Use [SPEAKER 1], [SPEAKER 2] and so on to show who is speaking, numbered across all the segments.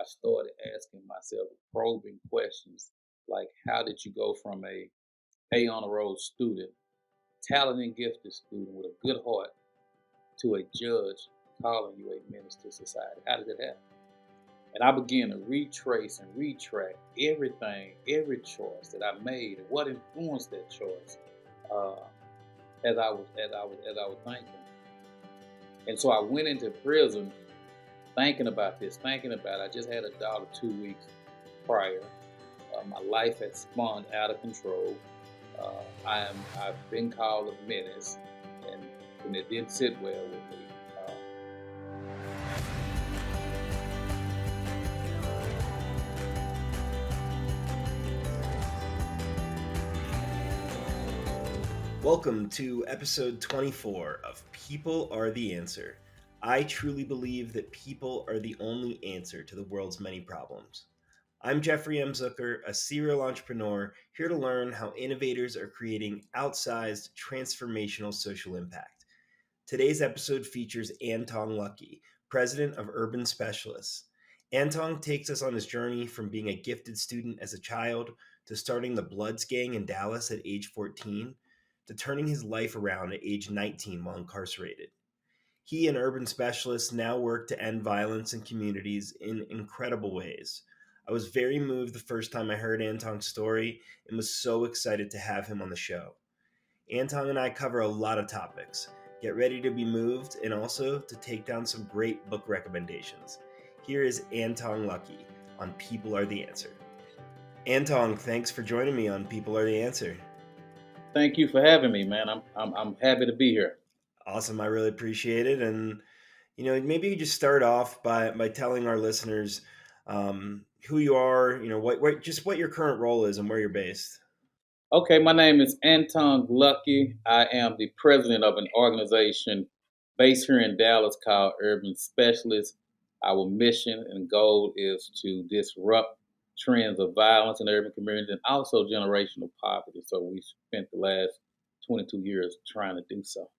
[SPEAKER 1] started asking myself probing questions like, how did you go from a honor roll student, talented and gifted student with a good heart, to a judge calling you a menace to society? How did it happen? And I began to retrace and retrack everything, every choice that I made, and what influenced that choice, uh, as I was thinking. And so I went into prison thinking about this, thinking about it. I just had a daughter 2 weeks prior. My life had spun out of control. I've been called a menace, and it didn't sit well with me. Uh,
[SPEAKER 2] Welcome to episode 24 of People Are the Answer. I truly believe that people are the only answer to the world's many problems. I'm Jeffrey M. Zucker, a serial entrepreneur, here to learn how innovators are creating outsized, transformational social impact. Today's episode features Antong Lucky, president of Urban Specialists. Antong takes us on his journey from being a gifted student as a child to starting the Bloods gang in Dallas at age 14 to turning his life around at age 19 while incarcerated. He and Urban Specialists now work to end violence in communities in incredible ways. I was very moved the first time I heard Antong's story and was so excited to have him on the show. Antong and I cover a lot of topics. Get ready to be moved and also to take down some great book recommendations. Here is Antong Lucky on People Are the Answer. Antong, thanks for joining me on People Are the Answer.
[SPEAKER 1] Thank you for having me, man. I'm happy to be here.
[SPEAKER 2] Awesome. I really appreciate it. And, maybe you just start off by telling our listeners who you are, what your current role is and where you're based.
[SPEAKER 1] Okay, my name is Antong Lucky. I am the president of an organization based here in Dallas called Urban Specialists. Our mission and goal is to disrupt trends of violence in urban communities and also generational poverty. So we spent the last 22 years trying to do so.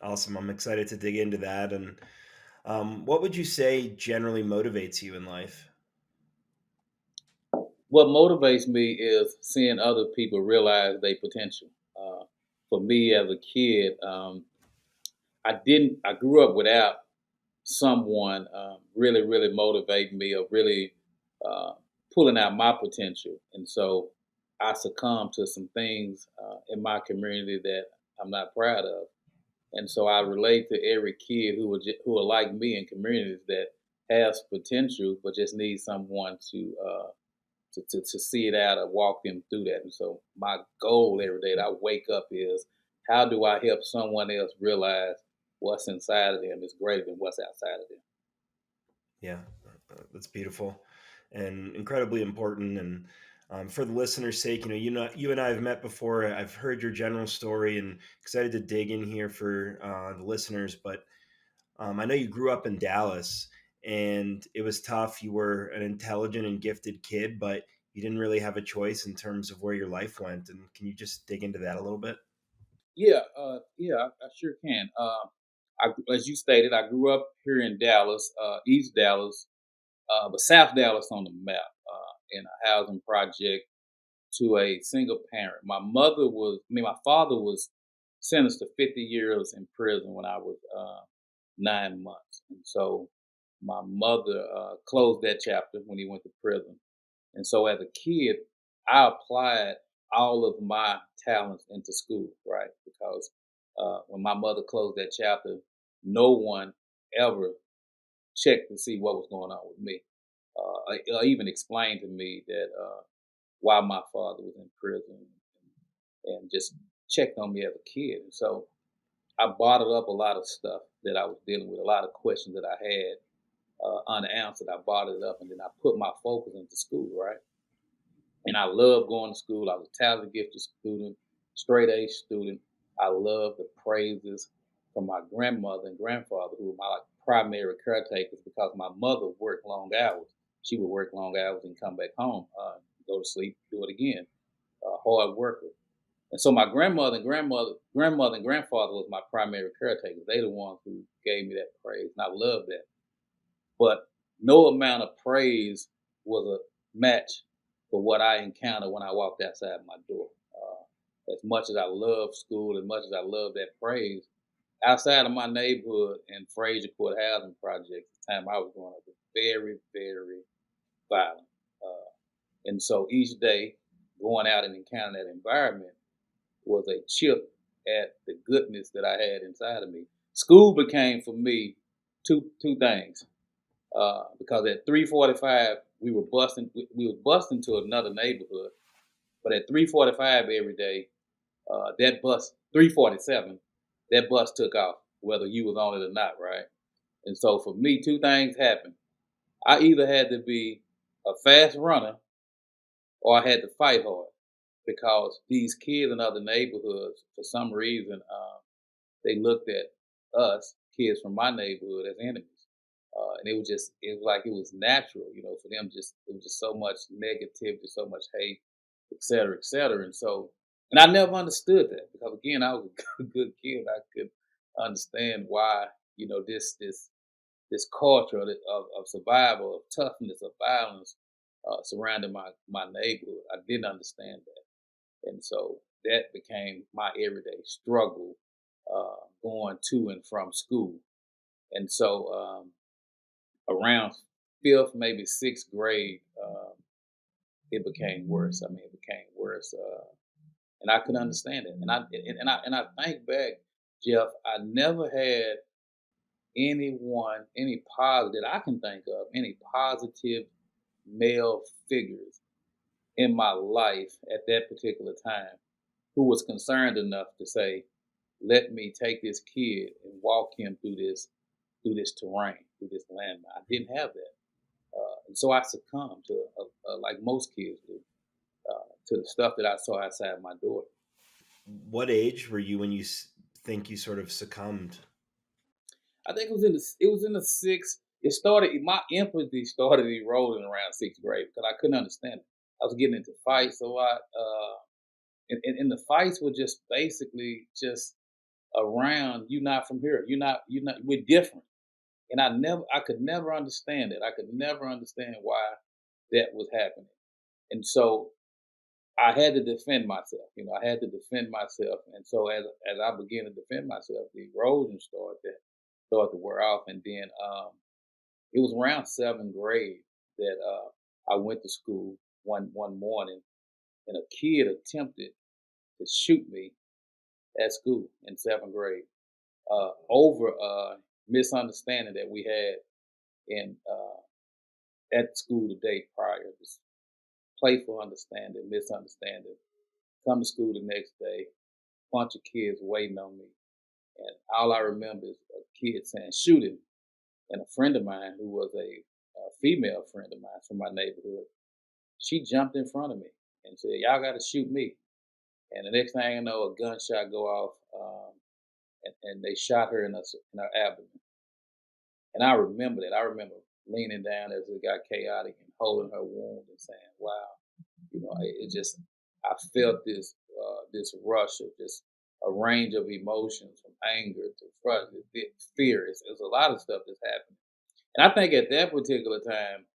[SPEAKER 2] Awesome. I'm excited to dig into that. And what would you say generally motivates you in life?
[SPEAKER 1] What motivates me is seeing other people realize their potential. For me as a kid, I grew up without someone really motivating me or really uh, pulling out my potential. And so I succumbed to some things in my community that I'm not proud of. And so I relate to every kid who are like me in communities that has potential, but just need someone to see it out or walk them through that. And so my goal every day that I wake up is, how do I help someone else realize what's inside of them is greater than what's outside of them?
[SPEAKER 2] Yeah, that's beautiful and incredibly important. And for the listeners' sake, you and I have met before. I've heard your general story and excited to dig in here for the listeners. But I know you grew up in Dallas and it was tough. You were an intelligent and gifted kid, but you didn't really have a choice in terms of where your life went. And can you just dig into that a little bit?
[SPEAKER 1] Yeah, I sure can. As you stated, I grew up here in Dallas, East Dallas, but South Dallas on the map, in a housing project to a single parent. My father was sentenced to 50 years in prison when I was 9 months. And so my mother closed that chapter when he went to prison. And so as a kid, I applied all of my talents into school, right? Because when my mother closed that chapter, no one ever checked to see what was going on with me. Or even explained to me that why my father was in prison, and just checked on me as a kid. And so I bottled up a lot of stuff that I was dealing with, a lot of questions that I had unanswered. I bottled it up, and then I put my focus into school, right? And I loved going to school. I was a talented, gifted student, straight A student. I loved the praises from my grandmother and grandfather, who were my primary caretakers, because my mother worked long hours. She would work long hours and come back home, go to sleep, do it again. Hard worker. And so my grandmother and grandfather was my primary caretakers. They the ones who gave me that praise, and I love that. But no amount of praise was a match for what I encountered when I walked outside my door. As much as I love school, as much as I love that praise, outside of my neighborhood and Fraser Court housing project, the time I was growing up was very, very violent. Uh, and so each day going out and encountering that environment was a chip at the goodness that I had inside of me. School became for me two things. Because at 3:45 we were busting to another neighborhood, but at 3:45 every day, that bus 3:47, that bus took off, whether you was on it or not, right? And so for me, two things happened. I either had to be a fast runner or I had to fight hard because these kids in other neighborhoods, for some reason, they looked at us kids from my neighborhood as enemies, and it was like it was natural, for them. Just it was just so much negativity, so much hate, et cetera, et cetera. And I never understood that because again, I was a good kid. I could understand why this culture of survival, of toughness, of violence surrounding my neighborhood. I didn't understand that, and so that became my everyday struggle going to and from school. And so around fifth, maybe sixth grade, it became worse. I mean, it became worse, and I couldn't understand it. And I think back, Jeff. I never had any positive that I can think of, any positive male figures in my life at that particular time who was concerned enough to say, "Let me take this kid and walk him through this terrain, through this landmine." I didn't have that, and so I succumbed to, like most kids do, to the stuff that I saw outside my door.
[SPEAKER 2] What age were you when you think you sort of succumbed?
[SPEAKER 1] I think it was in the sixth. It started. My empathy started eroding around sixth grade because I couldn't understand it. I was getting into fights a lot, and the fights were just basically just around you not from here. You're not we're different. And I could never understand it. I could never understand why that was happening. And so I had to defend myself. I had to defend myself. And so as I began to defend myself, the erosion started to wear off. And then it was around seventh grade that I went to school one morning, and a kid attempted to shoot me at school in seventh grade over a misunderstanding that we had in at school the day prior. This playful understanding, misunderstanding. Come to school the next day, bunch of kids waiting on me, and all I remember is a kid saying, "Shoot him." And a friend of mine, who was a female friend of mine from my neighborhood, she jumped in front of me and said, "Y'all got to shoot me." And the next thing I know, a gunshot go off, and they shot her in her abdomen. And I remember that. I remember leaning down as it got chaotic and holding her wound and saying, "Wow." It just I felt this rush of just a range of emotions from anger to fear. It's a lot of stuff that's happening, and I think at that particular time,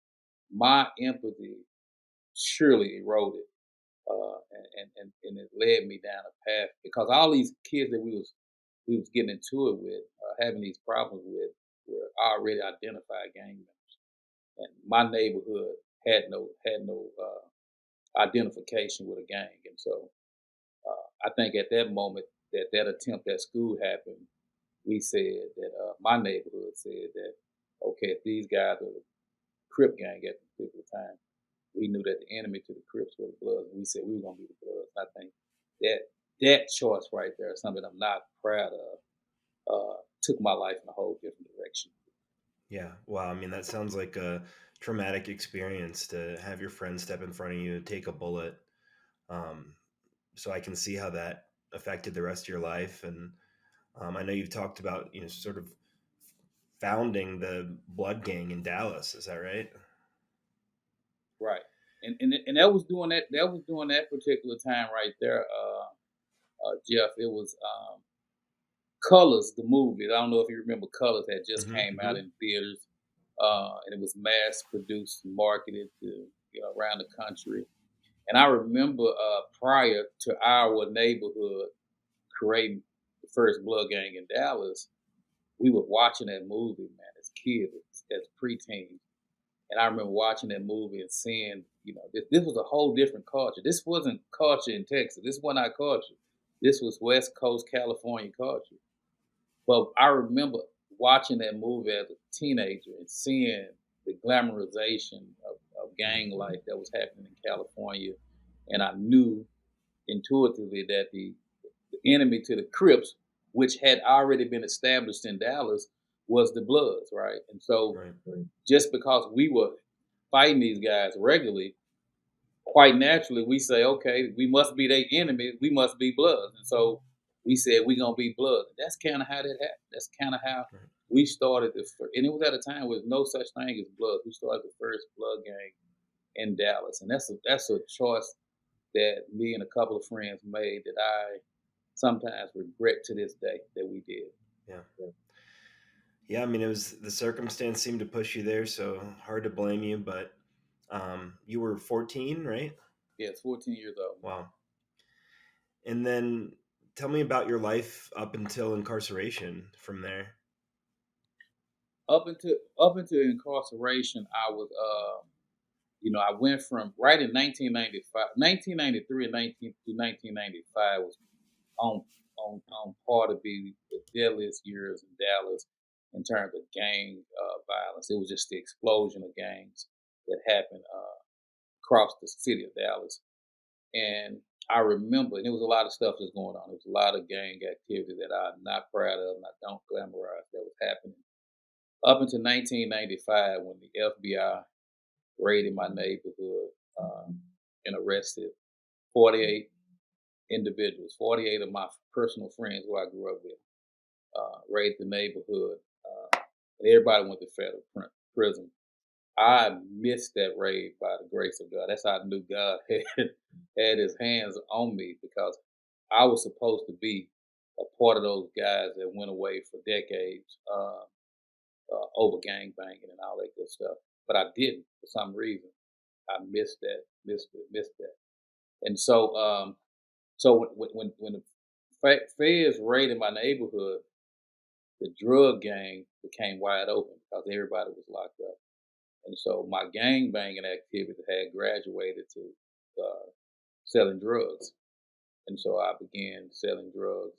[SPEAKER 1] my empathy surely eroded, and it led me down a path because all these kids that we was getting into it with, having these problems with, were already identified gang members, and my neighborhood had no identification with a gang. And so I think at that moment that attempt at school happened, we said that my neighborhood said that, okay, if these guys are the Crip gang at the particular time, we knew that the enemy to the Crips were the Bloods, and we said we were going to be the Bloods. And I think that that choice right there is something I'm not proud of. Took my life in a whole different direction.
[SPEAKER 2] Yeah. Wow. I mean, that sounds like a traumatic experience to have your friend step in front of you, take a bullet. Um, so I can see how that affected the rest of your life. And I know you've talked about, sort of founding the Blood Gang in Dallas. Is that right?
[SPEAKER 1] Right. And that was during that particular time right there, Jeff. It was Colors, the movie. I don't know if you remember Colors had just
[SPEAKER 2] Hmm.
[SPEAKER 1] came out
[SPEAKER 2] Hmm.
[SPEAKER 1] in theaters. and it was mass produced and marketed to, around the country. And I remember prior to our neighborhood creating the first blood gang in Dallas, we were watching that movie, man, as kids, as preteens. And I remember watching that movie and seeing, this was a whole different culture. This wasn't culture in Texas. This wasn't our culture. This was West Coast California culture. But I remember watching that movie as a teenager and seeing the glamorization of gang life that was happening in California. And I knew intuitively that the enemy to the Crips, which had already been established in Dallas, was the Bloods, right? And so
[SPEAKER 2] Right.
[SPEAKER 1] just because we were fighting these guys regularly, quite naturally we say, okay, we must be their enemy, we must be Bloods. And so we said we're gonna be Bloods. That's kind of how that happened. That's kind of how
[SPEAKER 2] Right.
[SPEAKER 1] we started and it was at a time where there's no such thing as Bloods. We started the first blood gang in Dallas. And that's a choice that me and a couple of friends made that I sometimes regret to this day that we did.
[SPEAKER 2] Yeah. Yeah, I mean, it was the circumstance seemed to push you there, so hard to blame you. But you were 14, right?
[SPEAKER 1] Yeah, it's 14 years old.
[SPEAKER 2] Wow. And then tell me about your life up until incarceration from there.
[SPEAKER 1] Up until incarceration, I was I went from right in 1995, 1993 and 19 to 1995 was on on par to be the deadliest years in Dallas in terms of gang violence. It was just the explosion of gangs that happened across the city of Dallas. And I remember, and there was a lot of stuff that's going on. There was a lot of gang activity that I'm not proud of and I don't glamorize that was happening. Up until 1995, when the FBI raided my neighborhood and arrested 48 individuals, 48 of my personal friends who I grew up with, raided the neighborhood, and everybody went to federal prison. I missed that raid by the grace of God. That's how I knew God had his hands on me because I was supposed to be a part of those guys that went away for decades over gang banging and all that good stuff. But I didn't for some reason. I missed that. And so when the feds raided my neighborhood, the drug gang became wide open because everybody was locked up. And so my gang banging activity had graduated to selling drugs. And so I began selling drugs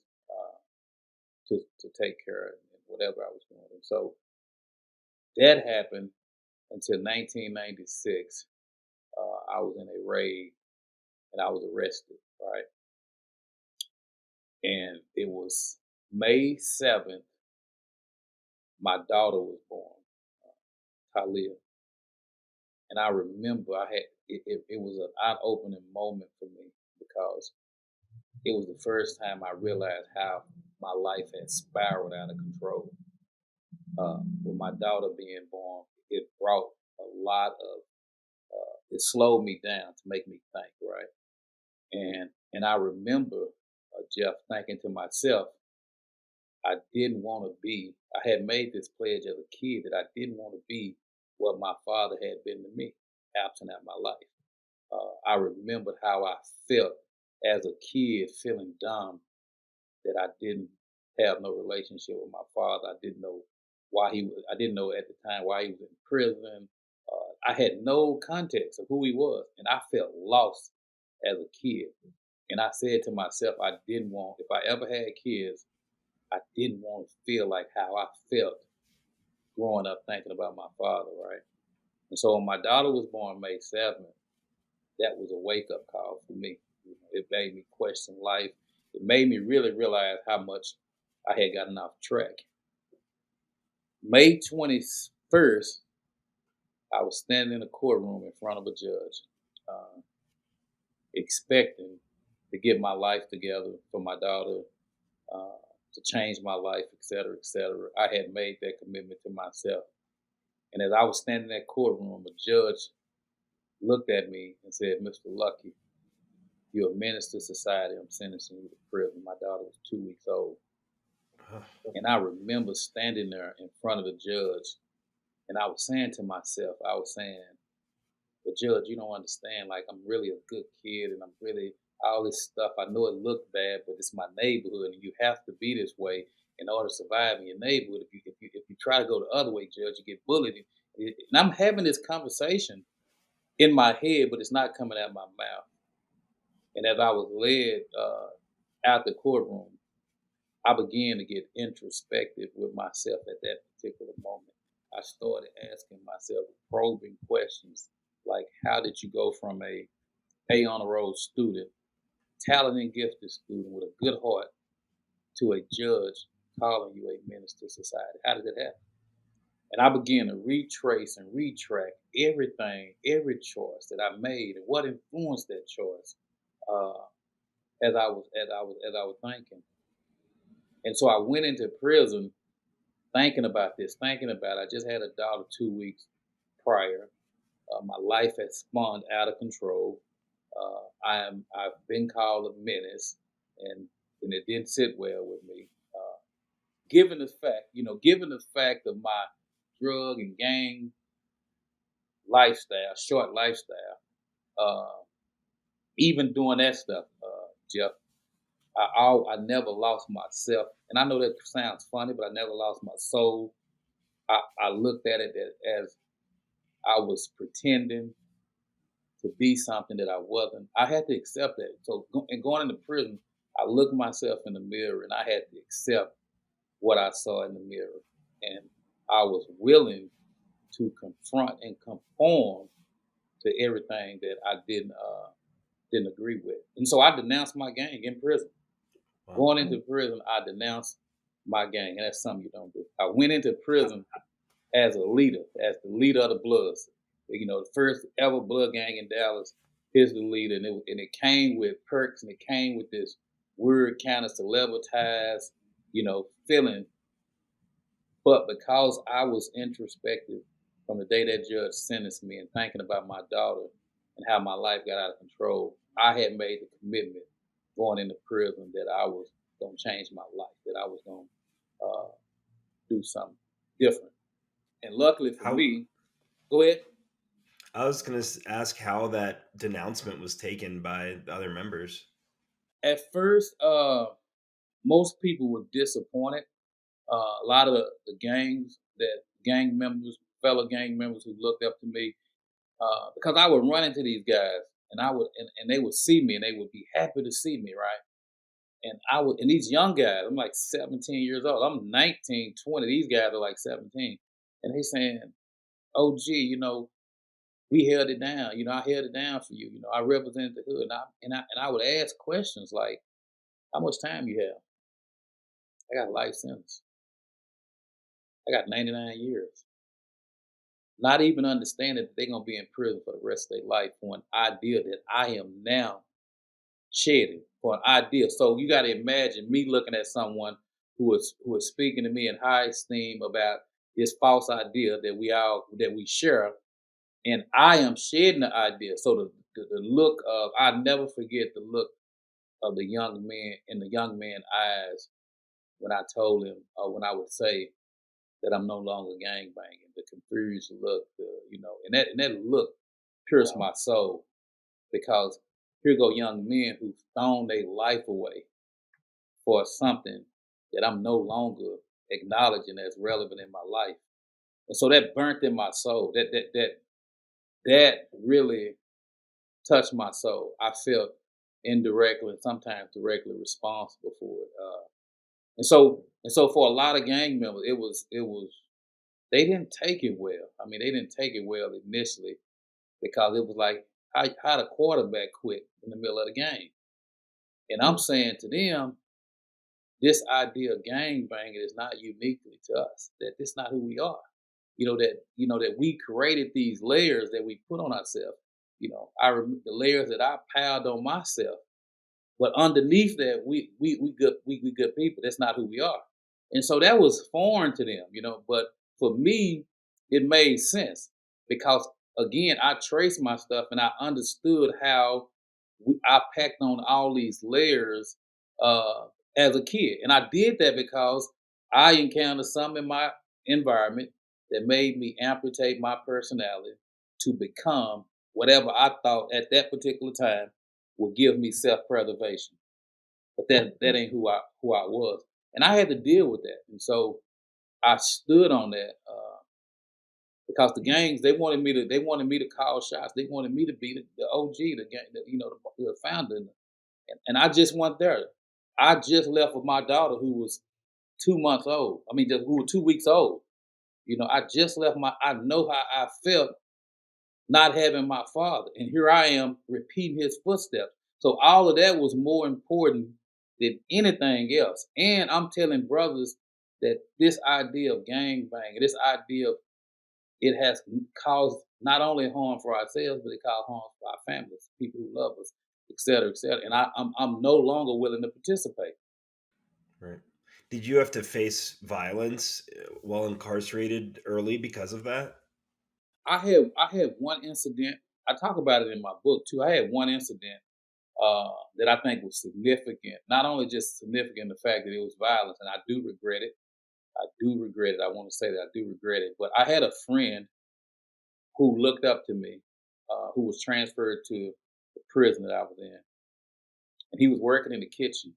[SPEAKER 1] to take care of whatever I was doing. And so that happened until 1996. I was in a raid and I was arrested, right? And it was May 7th, my daughter was born, Talia. And I remember it was an eye-opening moment for me because it was the first time I realized how my life had spiraled out of control. With my daughter being born, it brought a lot of, it slowed me down to make me think, right? And I remember, Jeff, thinking to myself, I didn't want to be. I had made this pledge as a kid that I didn't want to be what my father had been to me, absent out my life. I remembered how I felt as a kid, feeling dumb that I didn't have no relationship with my father. I didn't know why he was. I didn't know at the time why he was in prison. I had no context of who he was, and I felt lost as a kid. And I said to myself, I didn't want. If I ever had kids, I didn't want to feel like how I felt growing up thinking about my father, right? And so when my daughter was born May 7th, that was a wake up call for me. It made me question life. It made me really realize how much I had gotten off track. May 21st, I was standing in a courtroom in front of a judge, uh, expecting to get my life together for my daughter, uh, to change my life, et cetera, et cetera. I had made that commitment to myself. And as I was standing in that courtroom, a judge looked at me and said, Mr. Lucky, you're a menace to society. I'm sentencing you to prison. My daughter was 2 weeks old. And I remember standing there in front of the judge And I was saying to myself, I was saying, "But Judge, you don't understand. Like I'm really a good kid, and I'm really all this stuff. I know it looked bad, but it's my neighborhood, and you have to be this way in order to survive in your neighborhood. If you try to go the other way, Judge, you get bullied." And I'm having this conversation in my head, but it's not coming out my mouth. And as I was led out the courtroom, I began to get introspective with myself at that particular moment. I started asking myself probing questions like, how did you go from A on the road student, talented and gifted student with a good heart, to a judge calling you a menace to society? How did it happen? And I began to retrace and retrack everything, every choice that I made, and what influenced that choice. Uh, as I was thinking, and so I went into prison thinking about this, thinking about it. I just had a daughter 2 weeks prior. My life had spun out of control. I've been called a menace, and it didn't sit well with me. Given the fact, given the fact of my drug and gang lifestyle, short lifestyle, uh, even doing that stuff, Jeff, I never lost myself, and I know that sounds funny, but I never lost my soul. I looked at it as I was pretending to be something that I wasn't. I had to accept that. So, and going into prison, I looked myself in the mirror and I had to accept what I saw in the mirror. And I was willing to confront and conform to everything that I didn't agree with. And so I denounced my gang in prison.
[SPEAKER 2] Wow.
[SPEAKER 1] Going into prison, I denounced my gang, and that's something you don't do. I went into prison as a leader, as the leader of the Bloods. The first ever Blood gang in Dallas. Here's the leader, and it came with perks, and it came with this weird kind of celebritized, feeling. But because I was introspective from the day that judge sentenced me and thinking about my daughter and how my life got out of control, I had made the commitment going into prison that I was going to change my life, that I was going to do something different. And luckily for
[SPEAKER 2] How
[SPEAKER 1] me, go ahead.
[SPEAKER 2] I was going to ask how that denouncement was taken by the other members.
[SPEAKER 1] At first, most people were disappointed. A lot of the gang members, fellow gang members who looked up to me, because I would run into these guys and and they would see me and they would be happy to see me, right? And these young guys, I'm like 17 years old. I'm 19, 20. These guys are like 17. And they saying, "Oh, gee, we held it down. I held it down for you. I represented the hood." And I would ask questions like, "How much time you have?" "I got a life sentence. I got 99 years." Not even understanding that they're gonna be in prison for the rest of their life for an idea that I am now shedding, for an idea. So you got to imagine me looking at someone who is speaking to me in high esteem about this false idea that we share, and I am shedding the idea. So the look of, I never forget the look of the young man in the young man's eyes when I told him, or when I would say that I'm no longer gang banging. The confused look, and that look pierced my soul, because here go young men who've thrown their life away for something that I'm no longer acknowledging as relevant in my life. And so that burnt in my soul. That really touched my soul. I felt indirectly and sometimes directly responsible for it. And so for a lot of gang members, it was they didn't take it well. I mean, they didn't take it well initially, because it was like, how the quarterback quit in the middle of the game. And I'm saying to them, this idea of gang banging is not uniquely to us. That this not who we are. That we created these layers that we put on ourselves. I remember the layers that I piled on myself. But underneath that, we good people. That's not who we are. And so that was foreign to them. But for me, it made sense, because again, I traced my stuff and I understood how I packed on all these layers uh, as a kid, and I did that because I encountered some in my environment that made me amputate my personality to become whatever I thought at that particular time would give me self-preservation. But that ain't who I was, and I had to deal with that. And so I stood on that because the gangs they wanted me to call shots. They wanted me to be the OG, the gang, the founder, and I just went there. I just left with my daughter who was 2 months old. I mean, who was 2 weeks old. I just left my. I know how I felt not having my father, and here I am repeating his footsteps. So all of that was more important than anything else. And I'm telling brothers that this idea of gang banging, this idea of it has caused not only harm for ourselves, but it caused harm for our families, people who love us, et cetera, et cetera. And I'm no longer willing to participate.
[SPEAKER 2] Right. Did you have to face violence while incarcerated early because of that?
[SPEAKER 1] I had one incident. I talk about it in my book too. I had one incident that I think was significant. Not only just significant in the fact that it was violence, and I do regret it. I do regret it. I want to say that I do regret it. But I had a friend who looked up to me, who was transferred to the prison that I was in, and he was working in the kitchen.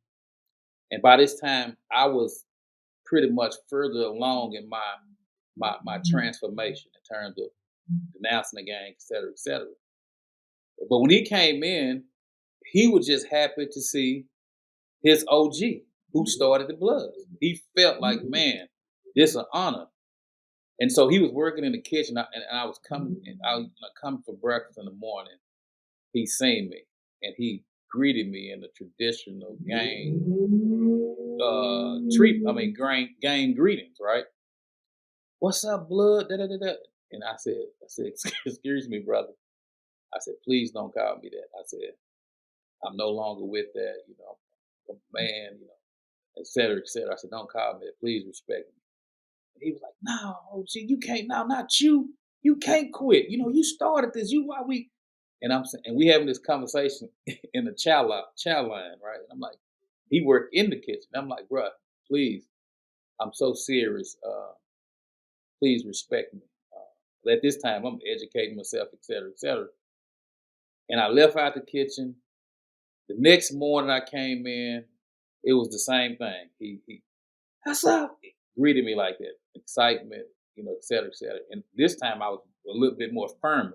[SPEAKER 1] And by this time, I was pretty much further along in my transformation in terms of denouncing the gang, et cetera, et cetera. But when he came in, he was just happy to see his OG who started the Bloods. He felt like, man, this is an honor. And so he was working in the kitchen, and I was coming, and I was coming for breakfast in the morning. He seen me, and he greeted me in the traditional gang greetings, right? What's up, blood? Da, da, da, da. And I said, excuse me, brother. I said, please don't call me that. I said, I'm no longer with that, I'm a man, et cetera, et cetera. I said, don't call me that. Please respect me. And he was like, no, OG, you can't, no, not you. You can't quit. You started this. You why we and I'm saying, and we having this conversation in the chow line, right? And I'm like, he worked in the kitchen. I'm like, bruh, please, I'm so serious. Please respect me. At this time, I'm educating myself, et cetera, et cetera. And I left out the kitchen. The next morning I came in, it was the same thing. He What's up? He greeted me like that, excitement, et cetera, et cetera. And this time I was a little bit more firm.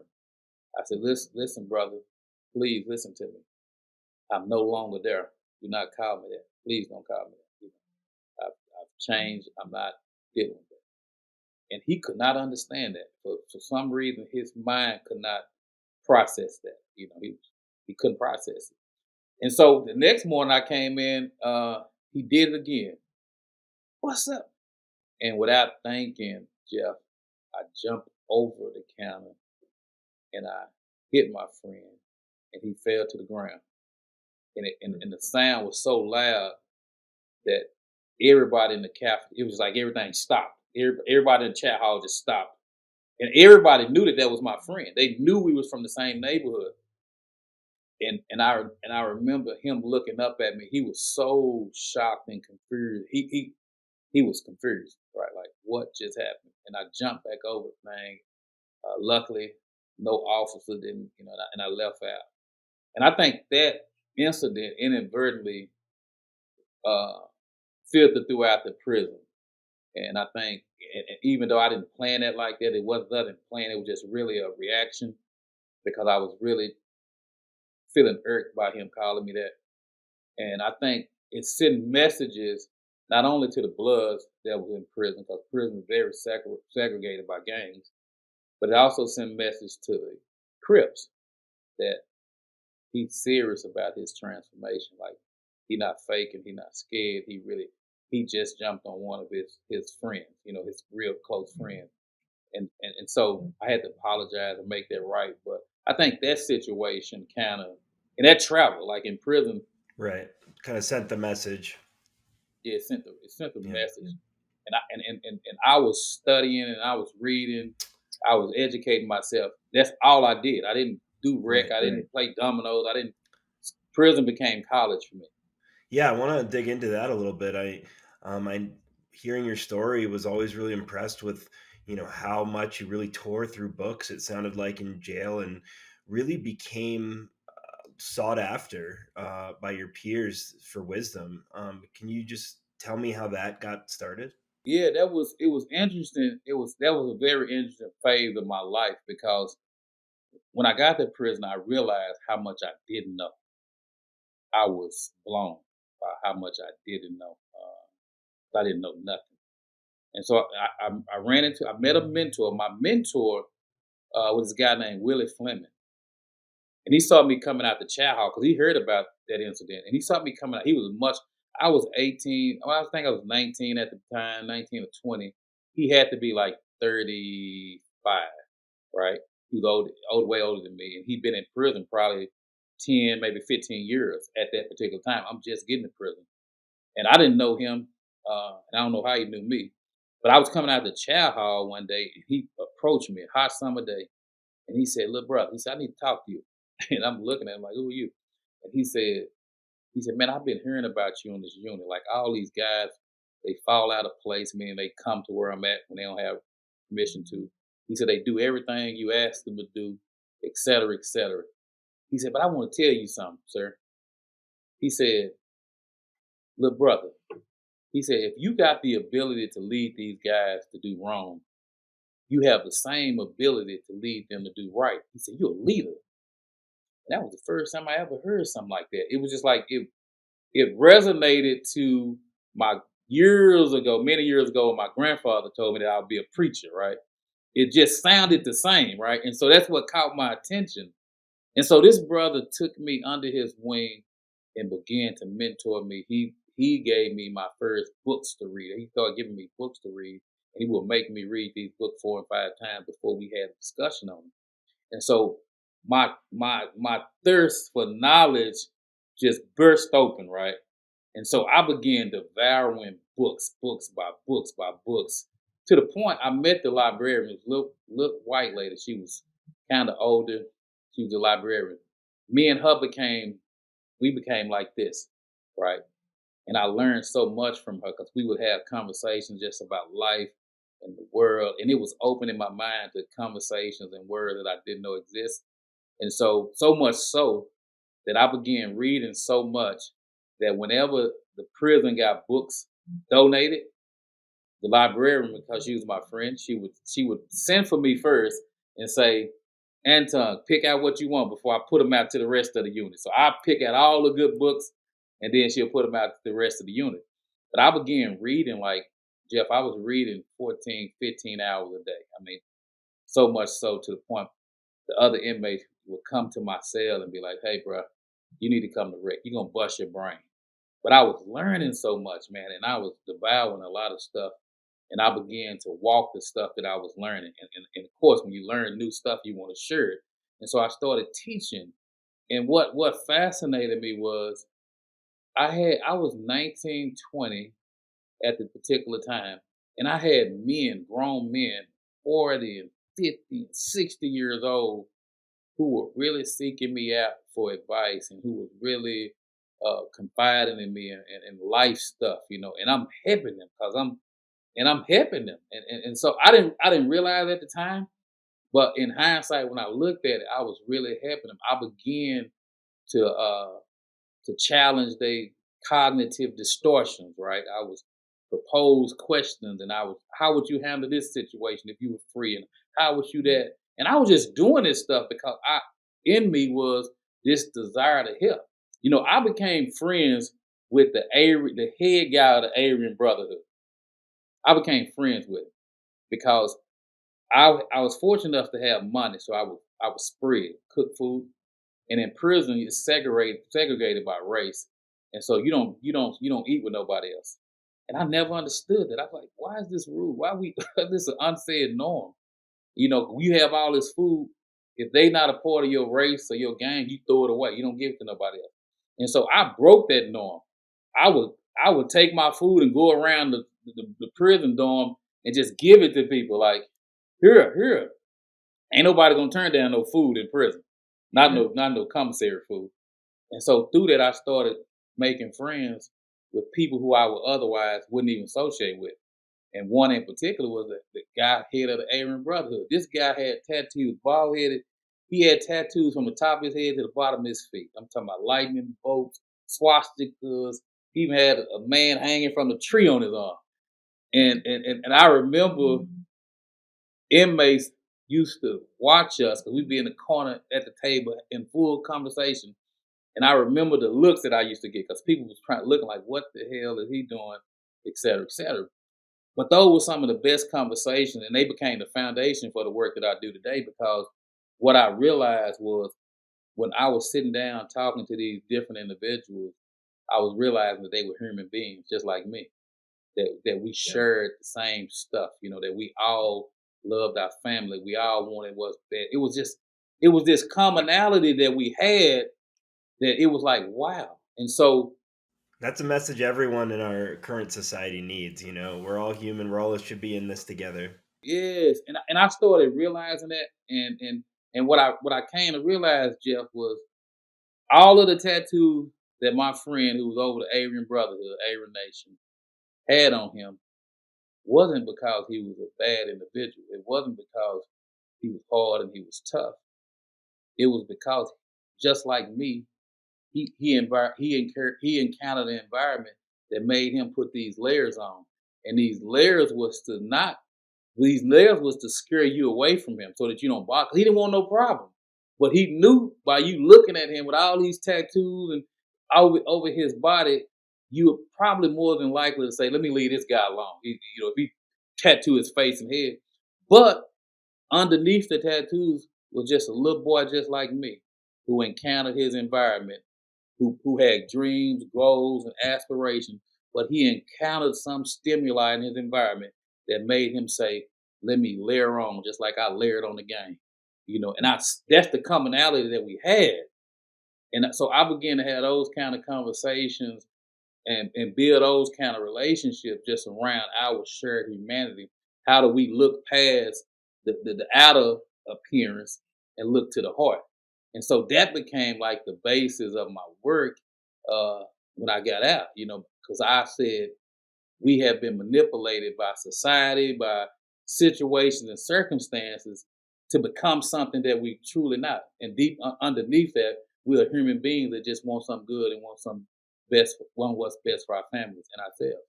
[SPEAKER 1] I said, listen, brother, please listen to me. I'm no longer there. Do not call me that. Please don't call me that. I've changed. I'm not dealing with that. And he could not understand that. For some reason, his mind could not process that. He couldn't process it. And so the next morning I came in, he did it again. What's up? And without thinking, Jeff, I jumped over the counter and I hit my friend, and he fell to the ground. And the sound was so loud that everybody in the cafe, it was like everything stopped. Everybody in the chat hall just stopped, and everybody knew that was my friend. They knew we was from the same neighborhood, and I remember him looking up at me. He was so shocked and confused. He was confused, right? Like, what just happened? And I jumped back over the thing. Luckily, no officer didn't, and I left out. And I think that incident inadvertently uh, filtered throughout the prison. And I think, and even though I didn't plan it like that, it wasn't nothing planned. It was just really a reaction because I was really feeling irked by him calling me that. And I think it sent messages not only to the Bloods that was in prison, because prison is very segregated by gangs, but it also sent message to the Crips that he's serious about his transformation. Like, he not faking, he not scared. He just jumped on one of his friends, his real close friend. And so I had to apologize and make that right. But I think that situation kind of, and that travel, like in prison,
[SPEAKER 2] Right. Kind of sent the message.
[SPEAKER 1] yeah, it sent the
[SPEAKER 2] Yeah.
[SPEAKER 1] message. And I was studying and I was reading, I was educating myself. That's all I did. I didn't do rec,
[SPEAKER 2] Right.
[SPEAKER 1] I didn't play dominoes, I didn't. Prison became college for me.
[SPEAKER 2] Yeah, I want to dig into that a little bit. I hearing your story was always really impressed with, how much you really tore through books, it sounded like, in jail, and really became sought after by your peers for wisdom. Can you just tell me how that got started?
[SPEAKER 1] Yeah, it was interesting. That was a very interesting phase of my life because when I got to prison, I realized how much I didn't know. I was blown by how much I didn't know. I didn't know nothing, and so I met a mentor. My mentor was a guy named Willie Fleming. And he saw me coming out the chow hall because he heard about that incident. And he saw me coming out. I was 18. Well, I think I was 19 at the time, 19 or 20. He had to be like 35, right? He was way older than me. And he'd been in prison probably 10, maybe 15 years at that particular time. I'm just getting to prison. And I didn't know him. And I don't know how he knew me. But I was coming out of the chow hall one day. And he approached me, a hot summer day. And he said, "Little brother," he said, "I need to talk to you." And I'm looking at him like, "Who are you?" And he said, "Man, I've been hearing about you in this unit. Like all these guys, they fall out of place, meaning they come to where I'm at when they don't have permission to." He said, "They do everything you ask them to do, et cetera, et cetera." He said, "But I want to tell you something, sir." He said, "Little brother," he said, "if you got the ability to lead these guys to do wrong, you have the same ability to lead them to do right." He said, "You're a leader." And that was the first time I ever heard something like that. It was just like it resonated to my years ago, many years ago, when my grandfather told me that I'll be a preacher, right? It just sounded the same, right? And so that's what caught my attention. And so this brother took me under his wing and began to mentor me. He gave me my first books to read. He started giving me books to read, and he would make me read these books 4 and 5 times before we had a discussion on them. And so my thirst for knowledge just burst open, right? And so I began devouring books, books by books by books, to the point I met the librarian, this little white lady. She was kind of older. She was a librarian. Me and her became like this, right? And I learned so much from her because we would have conversations just about life and the world, and it was opening my mind to conversations and words that I didn't know exist. And so much so that I began reading so much that whenever the prison got books donated, the librarian, because she was my friend, she would send for me first and say, "Anton, pick out what you want before I put them out to the rest of the unit." So I pick out all the good books, and then she'll put them out to the rest of the unit. But I began reading like Jeff. I was reading 14, 15 hours a day. I mean, so much so to the point the other inmates would come to my cell and be like, "Hey, bro, you need to come to rec. You're gonna bust your brain." But I was learning so much, man, and I was devouring a lot of stuff. And I began to walk the stuff that I was learning. And of course, when you learn new stuff, you want to share it. And so I started teaching. And what fascinated me was I was 19, 20 at the particular time, and I had men, grown men, 40 and 50 and 60 years old, who were really seeking me out for advice and who was really confiding in me and life stuff, and I'm helping them I'm helping them. And so I didn't realize at the time, but in hindsight, when I looked at it, I was really helping them. I began to challenge their cognitive distortions, right? I was propose questions, and I was, how would you handle this situation if you were free, and how would you that? And I was just doing this stuff because in me was this desire to help. I became friends with the head guy of the Aryan Brotherhood. I became friends with him because I was fortunate enough to have money, so I would spread, cook food, and in prison it's segregated by race, and so you don't eat with nobody else. And I never understood that. I was like, why is this rude? Why we this is an unsaid norm? You have all this food. If they not a part of your race or your gang, you throw it away. You don't give it to nobody else. And so I broke that norm. I would I would take my food and go around the prison dorm and just give it to people like, here, here. Ain't nobody gonna turn down no food in prison. Not no commissary food. And so through that I started making friends with people who I would otherwise wouldn't even associate with. And one in particular was the guy head of the Aryan Brotherhood. This guy had tattoos, bald headed. He had tattoos from the top of his head to the bottom of his feet. I'm talking about lightning bolts, swastikas. He even had a man hanging from the tree on his arm. And I remember inmates used to watch us because we'd be in the corner at the table in full conversation. And I remember the looks that I used to get because people was trying looking like, what the hell is he doing, et cetera, et cetera. But those were some of the best conversations, and they became the foundation for the work that I do today. Because what I realized was when I was sitting down talking to these different individuals, I was realizing that they were human beings just like me. That we
[SPEAKER 2] Yeah.
[SPEAKER 1] shared the same stuff, that we all loved our family. We all wanted what's best. It was this commonality that we had that it was like, wow. And so
[SPEAKER 2] That's a message everyone in our current society needs. We're all human. We're all should be in this together.
[SPEAKER 1] yes, and I started realizing that, and what I came to realize, Jeff, was all of the tattoos that my friend who was over the Aryan Brotherhood, Aryan Nation, had on him wasn't because he was a bad individual. It wasn't because he was hard and he was tough. It was because, just like me, he encountered an environment that made him put these layers on, and these layers was to scare you away from him so that you don't bother. He didn't want no problem, but he knew by you looking at him with all these tattoos and over his body, you were probably more than likely to say, "Let me leave this guy alone." If he tattoo his face and head, but underneath the tattoos was just a little boy just like me who encountered his environment, who had dreams, goals, and aspirations, but he encountered some stimuli in his environment that made him say, "Let me layer on, just like I layered on the game." And that's the commonality that we had. And so I began to have those kind of conversations and build those kind of relationships just around our shared humanity. How do we look past the outer appearance and look to the heart? And so that became like the basis of my work when I got out, because I said we have been manipulated by society, by situations and circumstances to become something that we truly not. And deep underneath that, we're human beings that just want something good and want what's best for our families and ourselves.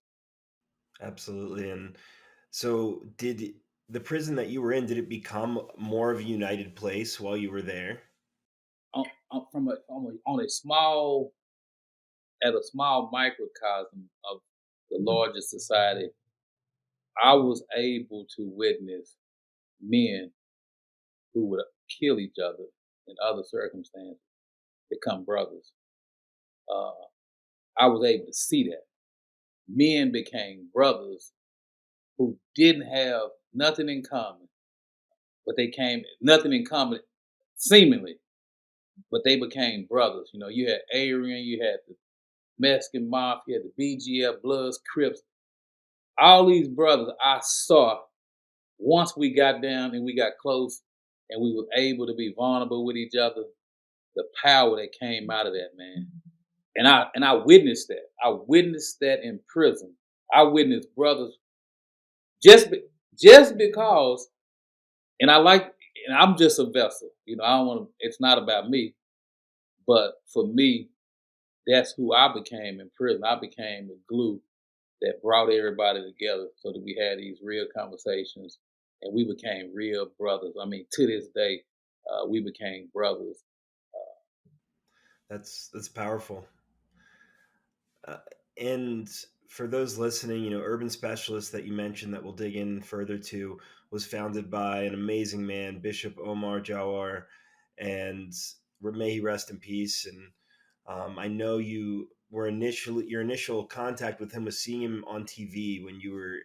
[SPEAKER 2] Absolutely. And so, did the prison that you were in, did it become more of a united place while you were there?
[SPEAKER 1] On a small at a small microcosm of the larger society, I was able to witness men who would kill each other in other circumstances become brothers. Uh, I was able to see that men became brothers who didn't have nothing in common, but they came nothing in common seemingly, but they became brothers. You had Aryan, you had the Mexican Mafia, you had the BGF, Bloods, Crips. All these brothers I saw once we got down and we got close and we were able to be vulnerable with each other, the power that came out of that, man. And I witnessed that. I witnessed that in prison. I witnessed brothers just be, just because, and I'm just a vessel. I don't want to. It's not about me, but for me, that's who I became in prison. I became the glue that brought everybody together, so that we had these real conversations, and we became real brothers. I mean, to this day, we became brothers.
[SPEAKER 2] That's powerful. Uh, and for those listening, Urban Specialist that you mentioned that we'll dig in further to was founded by an amazing man, Bishop Omar Jawar, and may he rest in peace. And I know your initial contact with him was seeing him on TV when you were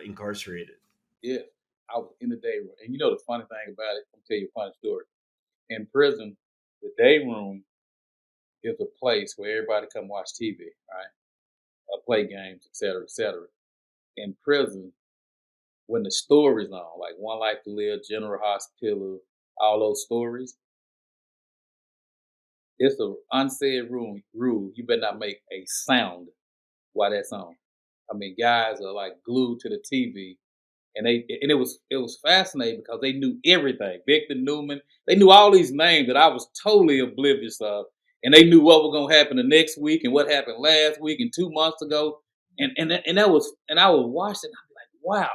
[SPEAKER 2] incarcerated.
[SPEAKER 1] Yeah, I was in the day room, and the funny thing about it, I'm tell you a funny story. In prison, the day room is a place where everybody come watch TV, right? Play games, et cetera, et cetera. In prison, when the stories on, like One Life to Live, General Hospital, all those stories, it's a unsaid rule. You better not make a sound while that's on. I mean, guys are like glued to the TV, and it was fascinating because they knew everything. Victor Newman, they knew all these names that I was totally oblivious of, and they knew what was going to happen the next week and what happened last week and 2 months ago, and that was and I would watch it. And I'd be like,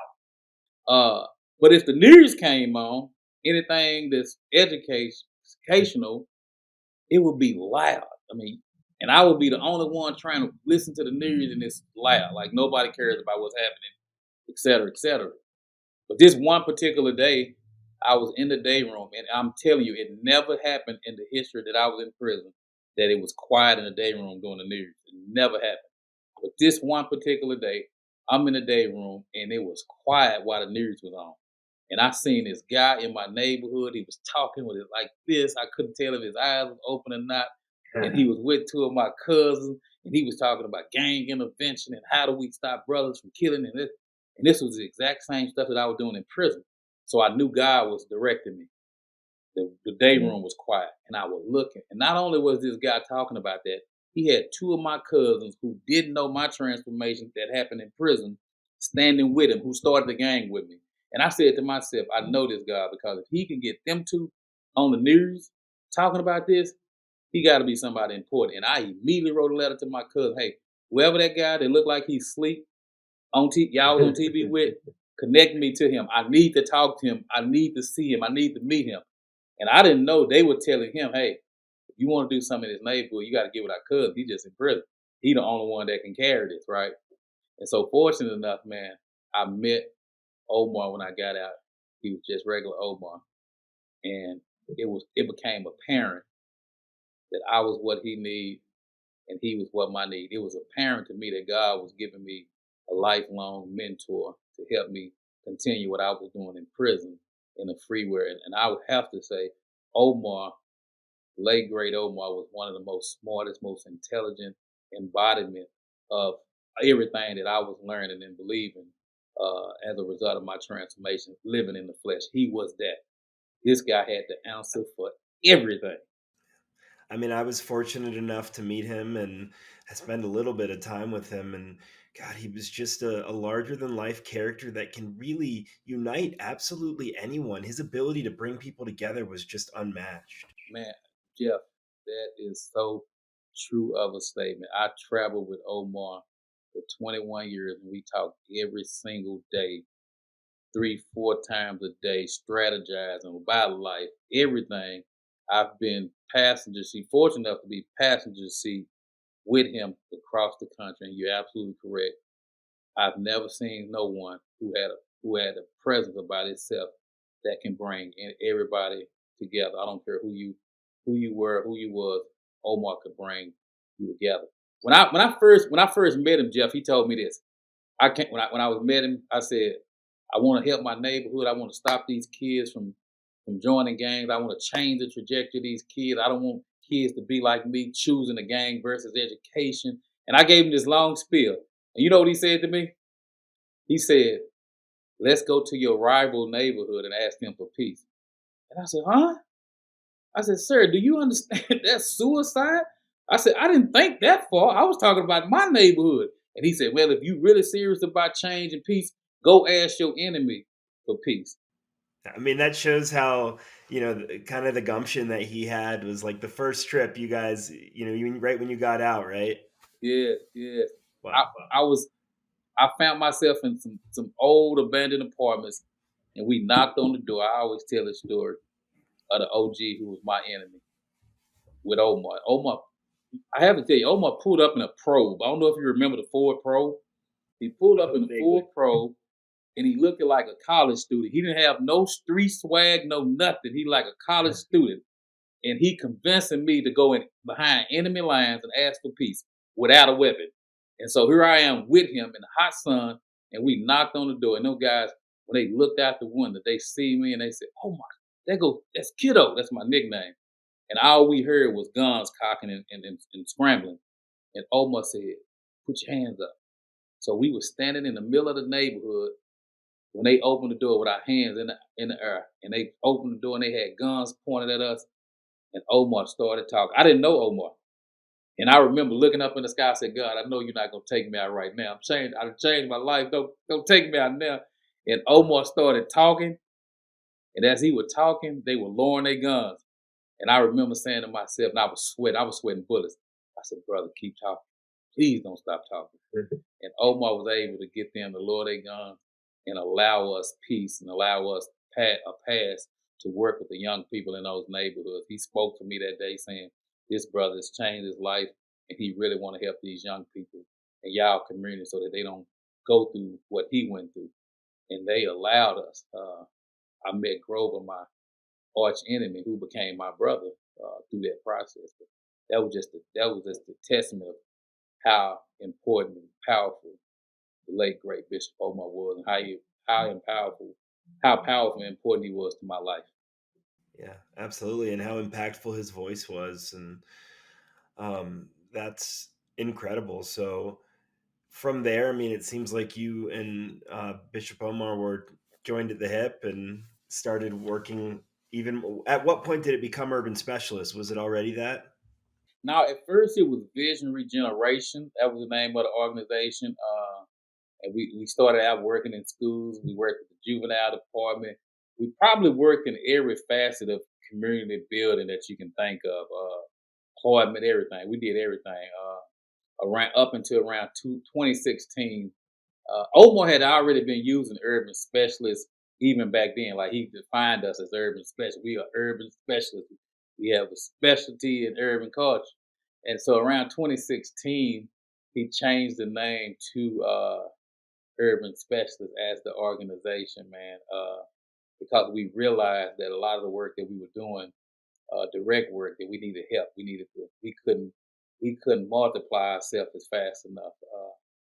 [SPEAKER 1] wow. But if the news came on, anything that's educational, it would be loud. I mean, and I would be the only one trying to listen to the news, and it's loud. Like nobody cares about what's happening, et cetera, et cetera. But this one particular day, I was in the day room, and I'm telling you, it never happened in the history that I was in prison that it was quiet in the day room during the news. It never happened. But this one particular day, I'm in the day room, and it was quiet while the news was on. And I seen this guy in my neighborhood. He was talking with it like this. I couldn't tell if his eyes was open or not. And he was with two of my cousins, and he was talking about gang intervention and how do we stop brothers from killing. And this was the exact same stuff that I was doing in prison. So I knew God was directing me. The day room was quiet, and I was looking. And not only was this guy talking about that, he had two of my cousins who didn't know my transformation that happened in prison standing with him, who started the gang with me. And I said to myself, I know this guy because if he can get them two on the news talking about this, he got to be somebody important. And I immediately wrote a letter to my cousin, hey, whoever that guy that looked like he's asleep y'all was on TV with, connect me to him. I need to talk to him. I need to see him. I need to meet him. And I didn't know they were telling him, hey, if you want to do something in this neighborhood, you got to get with our cousin. He just in prison. He the only one that can carry this, right? And so fortunate enough, man, I met Omar when I got out. He was just regular Omar. And it became apparent that I was what he needed and he was what my need. It was apparent to me that God was giving me a lifelong mentor to help me continue what I was doing in prison in a free world. And I would have to say, Omar, late great Omar, was one of the most smartest, most intelligent embodiment of everything that I was learning and believing as a result of my transformation, living in the flesh. He was that. This guy had the answer for everything.
[SPEAKER 2] I mean, I was fortunate enough to meet him and I spent a little bit of time with him. And God, he was just a larger than life character that can really unite absolutely anyone. His ability to bring people together was just unmatched.
[SPEAKER 1] Man, Jeff, that is so true of a statement. I traveled with Omar for 21 years and we talked every single day, three, four times a day, strategizing about life, everything. I've been passenger seat, fortunate enough to be passenger seat with him across the country. And you're absolutely correct. I've never seen no one who had a presence about itself that can bring everybody together. I don't care who you were, who you was. Omar could bring you together. When I first met him, Jeff, he told me this. I can't when I was met him, I said, I want to help my neighborhood. I want to stop these kids from joining gangs. I want to change the trajectory of these kids. I don't want kids to be like me, choosing a gang versus education. And I gave him this long spiel. And you know what he said to me? He said, let's go to your rival neighborhood and ask them for peace. And I said, huh? I said, sir, do you understand that's suicide? I said, I didn't think that far. I was talking about my neighborhood. And he said, well, if you really serious about change and peace, go ask your enemy for peace.
[SPEAKER 2] I mean, that shows how, kind of the gumption that he had was like the first trip you guys, right when you got out, right?
[SPEAKER 1] Yeah, yeah. I,
[SPEAKER 2] Wow.
[SPEAKER 1] I was I found myself in some old abandoned apartments and we knocked on the door. I always tell this story of the OG who was my enemy with Omar. Omar, I have to tell you, Omar pulled up in a probe. I don't know if you remember the Ford Probe. He pulled up in a
[SPEAKER 2] Vaguely.
[SPEAKER 1] Ford Probe and he looked like a college student. He didn't have no street swag, no nothing. He like a college student. And he convincing me to go in behind enemy lines and ask for peace without a weapon. And so here I am with him in the hot sun, and we knocked on the door. And those guys, when they looked out the window, they see me and they said, "Oh my, that's Kiddo. That's my nickname." And all we heard was guns cocking and scrambling. And Omar said, "Put your hands up." So we were standing in the middle of the neighborhood when they opened the door with our hands in the air, and they opened the door and they had guns pointed at us. And Omar started talking. I didn't know Omar. And I remember looking up in the sky. I said, God, I know you're not gonna take me out right now. I've changed my life. Don't take me out now. And Omar started talking, and as he was talking, they were lowering their guns. And I remember saying to myself, and I was sweating bullets. I said, brother, keep talking. Please don't stop talking. And Omar was able to get them to lower their guns and allow us peace and allow us a pass to work with the young people in those neighborhoods. He spoke to me that day saying, this brother has changed his life and he really want to help these young people in y'all community so that they don't go through what he went through. And they allowed us. I met Grover, my arch enemy, who became my brother through that process. But that was just the testament of how important and powerful the late great Bishop Omar was, and how powerful and important he was to my life.
[SPEAKER 2] Yeah, absolutely. And how impactful his voice was. And that's incredible. So from there, I mean, it seems like you and Bishop Omar were joined at the hip and started working. Even at what point did it become urban specialist? Was it already that?
[SPEAKER 1] Now, at first, it was Vision Regeneration. That was the name of the organization. And we started out working in schools. We worked with the juvenile department. We probably worked in every facet of community building that you can think of. Apartment, everything. We did everything. Around up until around 2016, Omar had already been using urban specialists even back then. Like he defined us as urban specialists. We are urban specialists. We have a specialty in urban culture. And so around 2016, he changed the name to Urban Specialists as the organization, man, because we realized that a lot of the work that we were doing, direct work, that we needed help. We couldn't multiply ourselves as fast enough.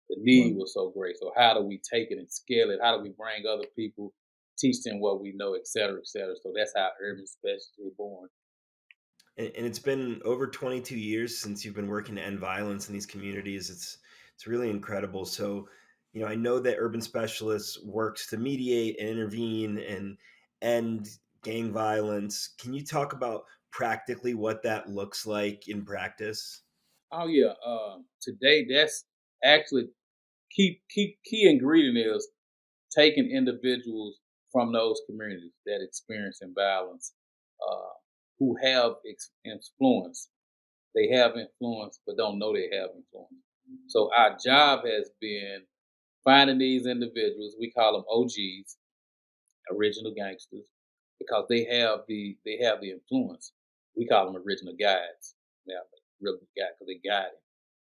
[SPEAKER 1] The need was so great. So how do we take it and scale it? How do we bring other people, teach them what we know, et cetera, et cetera? So that's how Urban Specialists were born.
[SPEAKER 2] And it's been over 22 years since you've been working to end violence in these communities. It's really incredible. So, I know that urban specialists works to mediate and intervene and end gang violence. Can you talk about practically what that looks like in practice?
[SPEAKER 1] Oh yeah. Today, that's actually key ingredient is taking individuals from those communities that experiencing violence, uh, who have influence. They have influence, but don't know they have influence. So our job has been finding these individuals. We call them OGs, original gangsters, because they have the influence. We call them original guides. Yeah, real good guide because they guide it.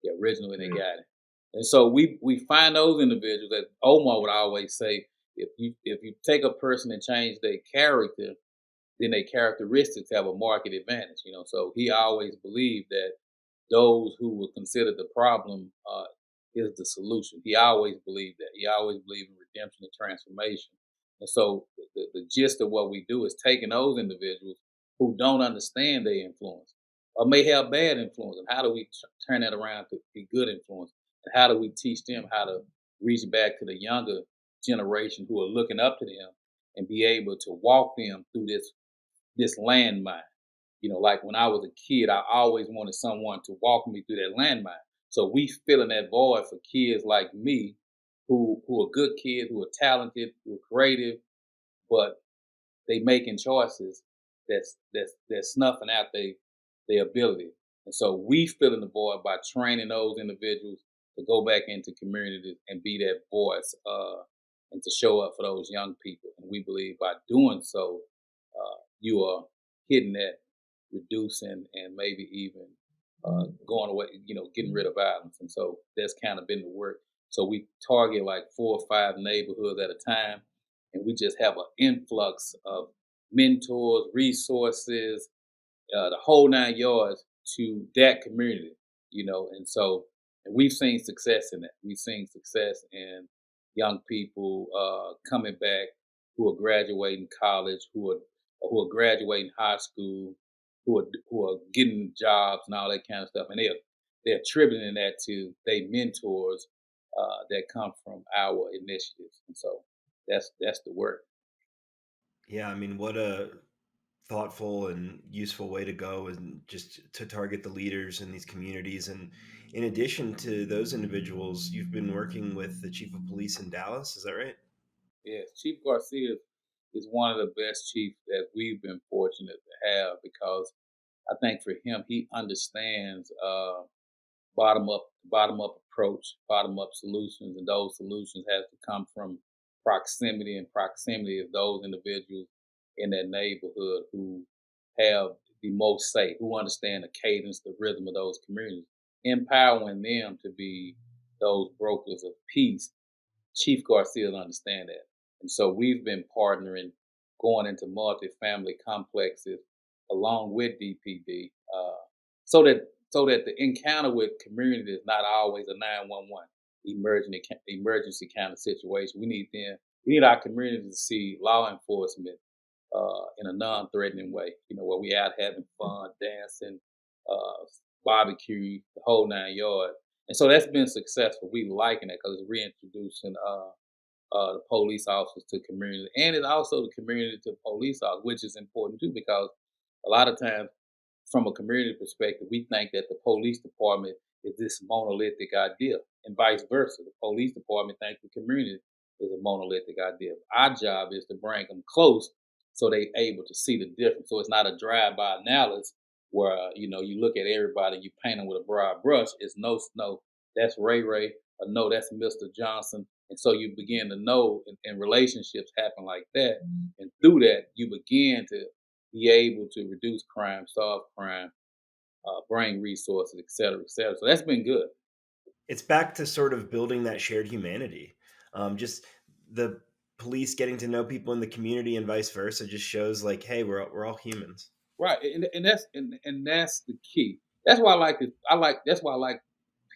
[SPEAKER 1] They're original and they guide it. And so we find those individuals that Omar would always say, if you take a person and change their character, then their characteristics have a market advantage. So he always believed that those who were considered the problem is the solution. He always believed that. He always believed in redemption and transformation. And so the gist of what we do is taking those individuals who don't understand their influence or may have bad influence, and how do we turn that around to be good influence? And how do we teach them how to reach back to the younger generation who are looking up to them and be able to walk them through this landmine? Like when I was a kid, I always wanted someone to walk me through that landmine. So we filling that void for kids like me, who are good kids, who are talented, who are creative, but they making choices that's snuffing out their ability. And so we fill in the void by training those individuals to go back into communities and be that voice, and to show up for those young people. And we believe by doing so, you are hitting that, reducing, and maybe even going away, getting rid of violence. And so that's kind of been the work. So we target like 4 or 5 neighborhoods at a time, and we just have an influx of mentors, resources, the whole 9 yards to that community. And we've seen success in that. We've seen success in young people coming back who are graduating college, who are graduating high school, who are getting jobs and all that kind of stuff, and they're attributing that to their mentors that come from our initiatives, and so that's the work.
[SPEAKER 2] Yeah, I mean, what a thoughtful and useful way to go, and just to target the leaders in these communities. And in addition to those individuals, you've been working with the chief of police in Dallas. Is that right?
[SPEAKER 1] Yes, Chief Garcia is one of the best chiefs that we've been fortunate to have because I think for him, he understands bottom up approach, bottom up solutions, and those solutions have to come from proximity, and proximity of those individuals in that neighborhood who have the most say, who understand the cadence, the rhythm of those communities, empowering them to be those brokers of peace. Chief Garcia understand that. And so we've been partnering, going into multifamily complexes along with DPD, so that the encounter with community is not always a 911 emergency kind of situation. We need our community to see law enforcement in a non-threatening way. You know, where we out having fun, dancing, uh, barbecue, the whole 9 yards. And so that's been successful. We liking that because it's reintroducing the police officers to community, and it's also the community to police officers, which is important too because a lot of times, from a community perspective, we think that the police department is this monolithic idea, and vice versa. The police department thinks the community is a monolithic idea. Our job is to bring them close so they're able to see the difference. So it's not a drive-by analysis where you look at everybody, you paint them with a broad brush. It's no, that's Ray Ray, or no, that's Mr. Johnson, and so you begin to know, and relationships happen like that, and through that you begin to be able to reduce crime, solve crime, bring resources, et cetera, et cetera. So that's been good.
[SPEAKER 2] It's back to sort of building that shared humanity. Just the police getting to know people in the community and vice versa just shows like, hey, we're all humans.
[SPEAKER 1] Right, and that's the key. That's why I like it. That's why I like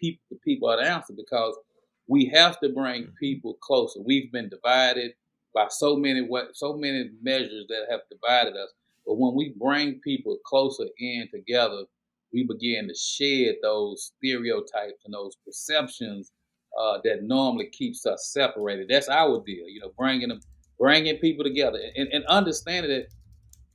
[SPEAKER 1] the people at the answer because we have to bring
[SPEAKER 2] Mhm.
[SPEAKER 1] people closer. We've been divided by so many measures that have divided us. But when we bring people closer in together, we begin to shed those stereotypes and those perceptions that normally keeps us separated. That's our deal, bringing people together, and understanding that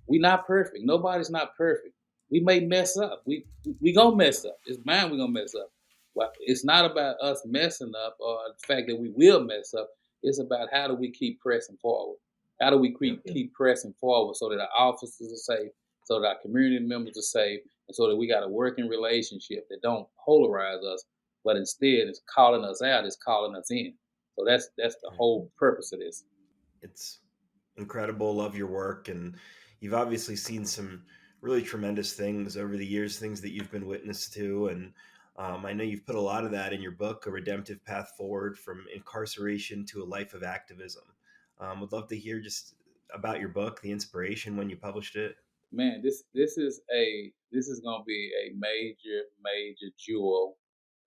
[SPEAKER 1] we not perfect. Nobody's not perfect. We may mess up. We gonna mess up. It's mine. We gonna mess up. Well, it's not about us messing up or the fact that we will mess up. It's about how do we keep pressing forward. How do we
[SPEAKER 2] Yep.
[SPEAKER 1] keep pressing forward so that our officers are safe, so that our community members are safe, and so that we got a working relationship that don't polarize us, but instead is calling us out, is calling us in. So that's the
[SPEAKER 2] Mhm.
[SPEAKER 1] whole purpose of this.
[SPEAKER 2] It's incredible. Love your work, and you've obviously seen some really tremendous things over the years, things that you've been witness to. And I know you've put a lot of that in your book, A Redemptive Path Forward from Incarceration to a Life of Activism. Would love to hear just about your book, the inspiration when you published it.
[SPEAKER 1] Man, this is gonna be a major jewel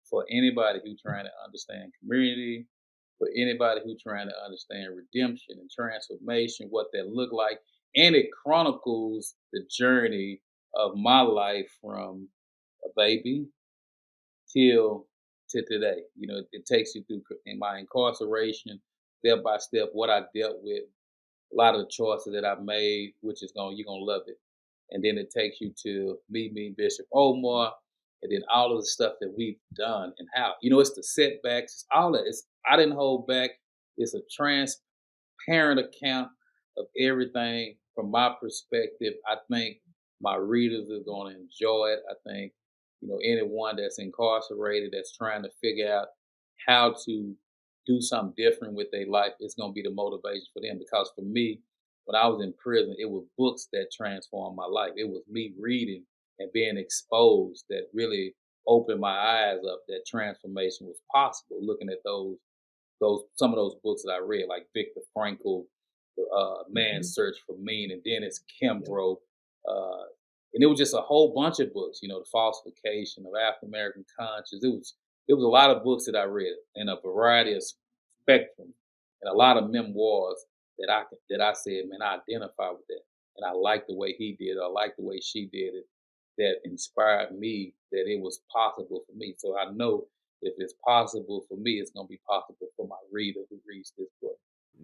[SPEAKER 1] for anybody who trying to understand community, for anybody who trying to understand redemption and transformation, what that look like, and it chronicles the journey of my life from a baby till to today. It takes you through in my incarceration, step by step, what I dealt with, a lot of the choices that I've made, which is you're gonna love it. And then it takes you to me, Bishop Omar, and then all of the stuff that we've done and how it's the setbacks, it's all that. It's I didn't hold back. It's a transparent account of everything from my perspective. I think my readers are going to enjoy it. I think anyone that's incarcerated that's trying to figure out how to do something different with their life, it's going to be the motivation for them. Because for me, when I was in prison, it was books that transformed my life. It was me reading and being exposed that really opened my eyes up that transformation was possible. Looking at those some of those books that I read, like Viktor Frankl, the Man's
[SPEAKER 2] Mhm.
[SPEAKER 1] Search for Meaning, Dennis
[SPEAKER 2] Yep.
[SPEAKER 1] Kimbrough, uh, and it was just a whole bunch of books. The falsification of African American conscience. It was a lot of books that I read in a variety of spectrum, and a lot of memoirs that I said, man, I identify with that, and I like the way he did it. I like the way she did it. That inspired me that it was possible for me. So I know if it's possible for me, it's going to be possible for my reader who reads this book.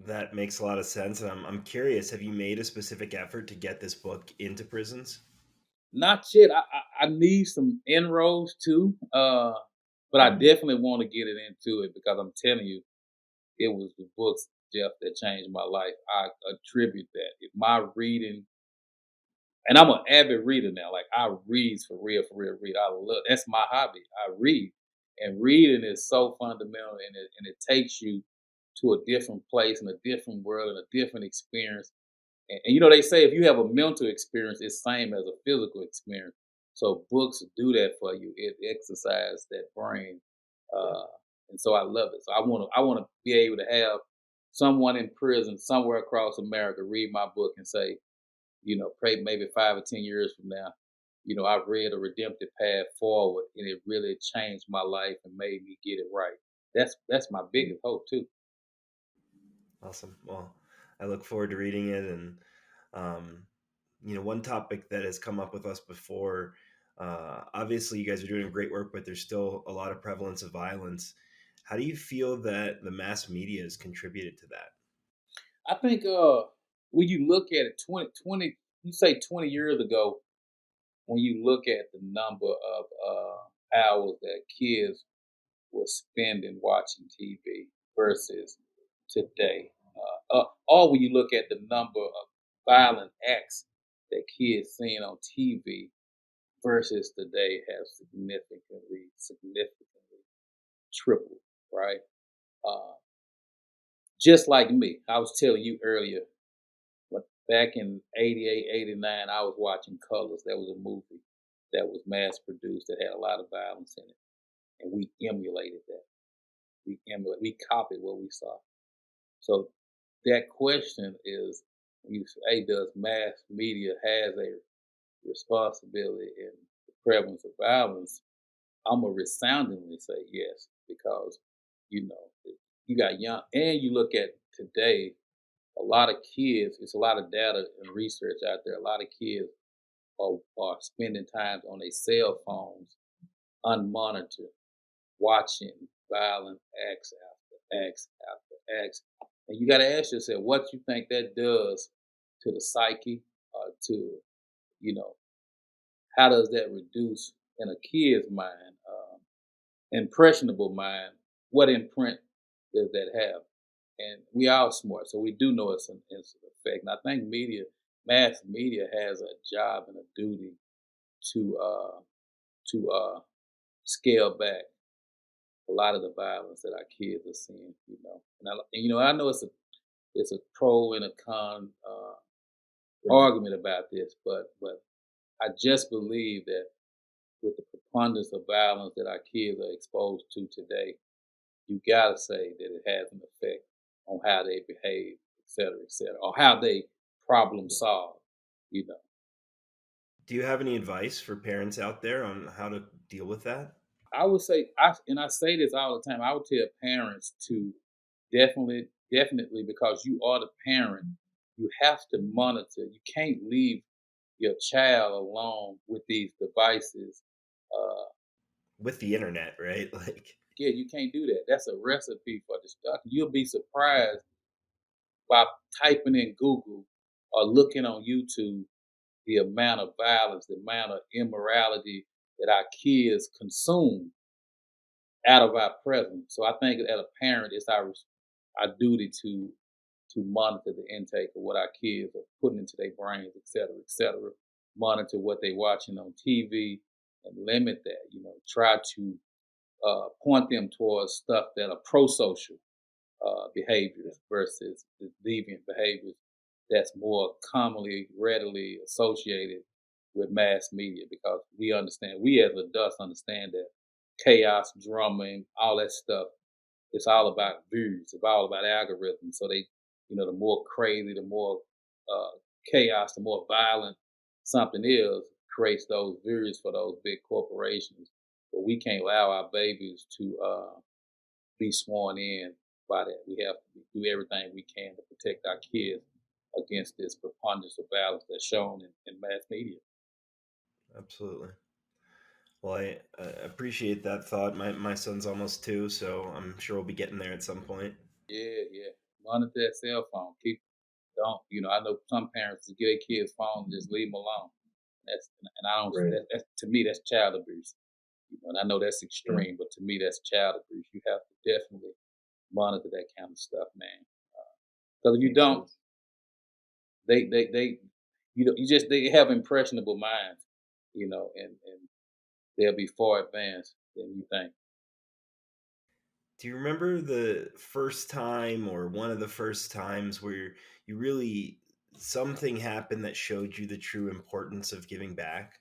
[SPEAKER 2] That makes a lot of sense. I'm curious, have you made a specific effort to get this book into prisons?
[SPEAKER 1] Not yet. I need some inroads too, but I definitely want to get it into it because I'm telling you, it was the books, Jeff, that changed my life. I attribute that. If my reading, and I'm an avid reader now. Like I read for real. Read. I love. That's my hobby. I read, and reading is so fundamental, and it takes you to a different place and a different world and a different experience. And you know, they say if you have a mental experience, it's same as a physical experience. So books do that for you. It exercises that brain, uh, and so I love it. So I want to be able to have someone in prison somewhere across America read my book and say, pray maybe 5 or 10 years from now, I've read a redemptive path forward, and it really changed my life and made me get it right. That's my biggest hope too.
[SPEAKER 2] Awesome. Well, I look forward to reading it. And um, one topic that has come up with us before. Obviously, you guys are doing great work, but there's still a lot of prevalence of violence. How do you feel that the mass media has contributed to that?
[SPEAKER 1] I think when you look at it, 20, you say 20 years ago, when you look at the number of hours that kids were spending watching TV versus today, or when you look at the number of violent acts that kids seeing on TV versus today, have significantly tripled, right? Uh, just like me, I was telling you earlier, but back in 88, 89, I was watching Colors. That was a movie that was mass produced that had a lot of violence in it. And we emulated that. We copied what we saw. So that question is, when you say, hey, does mass media has a responsibility in the prevalence of violence? I'm gonna resoundingly say yes, because you know you got young, and you look at today, a lot of kids. It's a lot of data and research out there. A lot of kids are spending time on their cell phones unmonitored, watching violent acts after acts after acts. And you got to ask yourself, what you think that does to the psyche, to you know, how does that reduce in a kid's mind, impressionable mind? What imprint does that have? And we are smart, so we do know it's an effect. And I think mass media, has a job and a duty to scale back a lot of the violence that our kids are seeing. And I know it's a pro and a con argument about this, but I just believe that with the preponderance of violence that our kids are exposed to today, you gotta say that it has an effect on how they behave, et cetera, or how they problem solve. You know,
[SPEAKER 2] Do you have any advice for parents out there on how to deal with that?
[SPEAKER 1] I would say, and I say this all the time. I would tell parents to definitely, because you are the parent, you have to monitor. You can't leave your child alone with these devices. Uh,
[SPEAKER 2] With the internet, right? Like,
[SPEAKER 1] yeah, you can't do that. That's a recipe for destruction. You'll be surprised by typing in Google or looking on YouTube the amount of violence, the amount of immorality that our kids consume out of our presence. So I think as a parent, it's our duty to monitor the intake of what our kids are putting into their brains, et cetera, et cetera. Monitor what they're watching on TV and limit that. Try to point them towards stuff that are pro-social behaviors versus the deviant behaviors that's more commonly, readily associated with mass media, because we as adults understand that chaos, drama, and all that stuff, it's all about views, it's all about algorithms. So the more crazy, the more uh, chaos, the more violent something is, creates those views for those big corporations. But we can't allow our babies to be sworn in by that. We have to do everything we can to protect our kids against this preponderance of violence that's shown in mass media.
[SPEAKER 2] absolutely. Well, I appreciate that thought. My son's almost two, so I'm sure we'll be getting there at some point.
[SPEAKER 1] Yeah, yeah. monitor that cell phone. Keep don't I know some parents just give their kids phone and just leave them alone. That's and I don't
[SPEAKER 2] Right.
[SPEAKER 1] that's to me that's child abuse. And I know that's
[SPEAKER 2] Yeah.
[SPEAKER 1] extreme, but to me that's child abuse. You have to definitely monitor that kind of stuff, man. Because if you
[SPEAKER 2] Makes
[SPEAKER 1] don't,
[SPEAKER 2] sense.
[SPEAKER 1] they you just they have impressionable minds, and they'll be far advanced than you think.
[SPEAKER 2] Do you remember the first time or one of the first times where you really something happened that showed you the true importance of giving back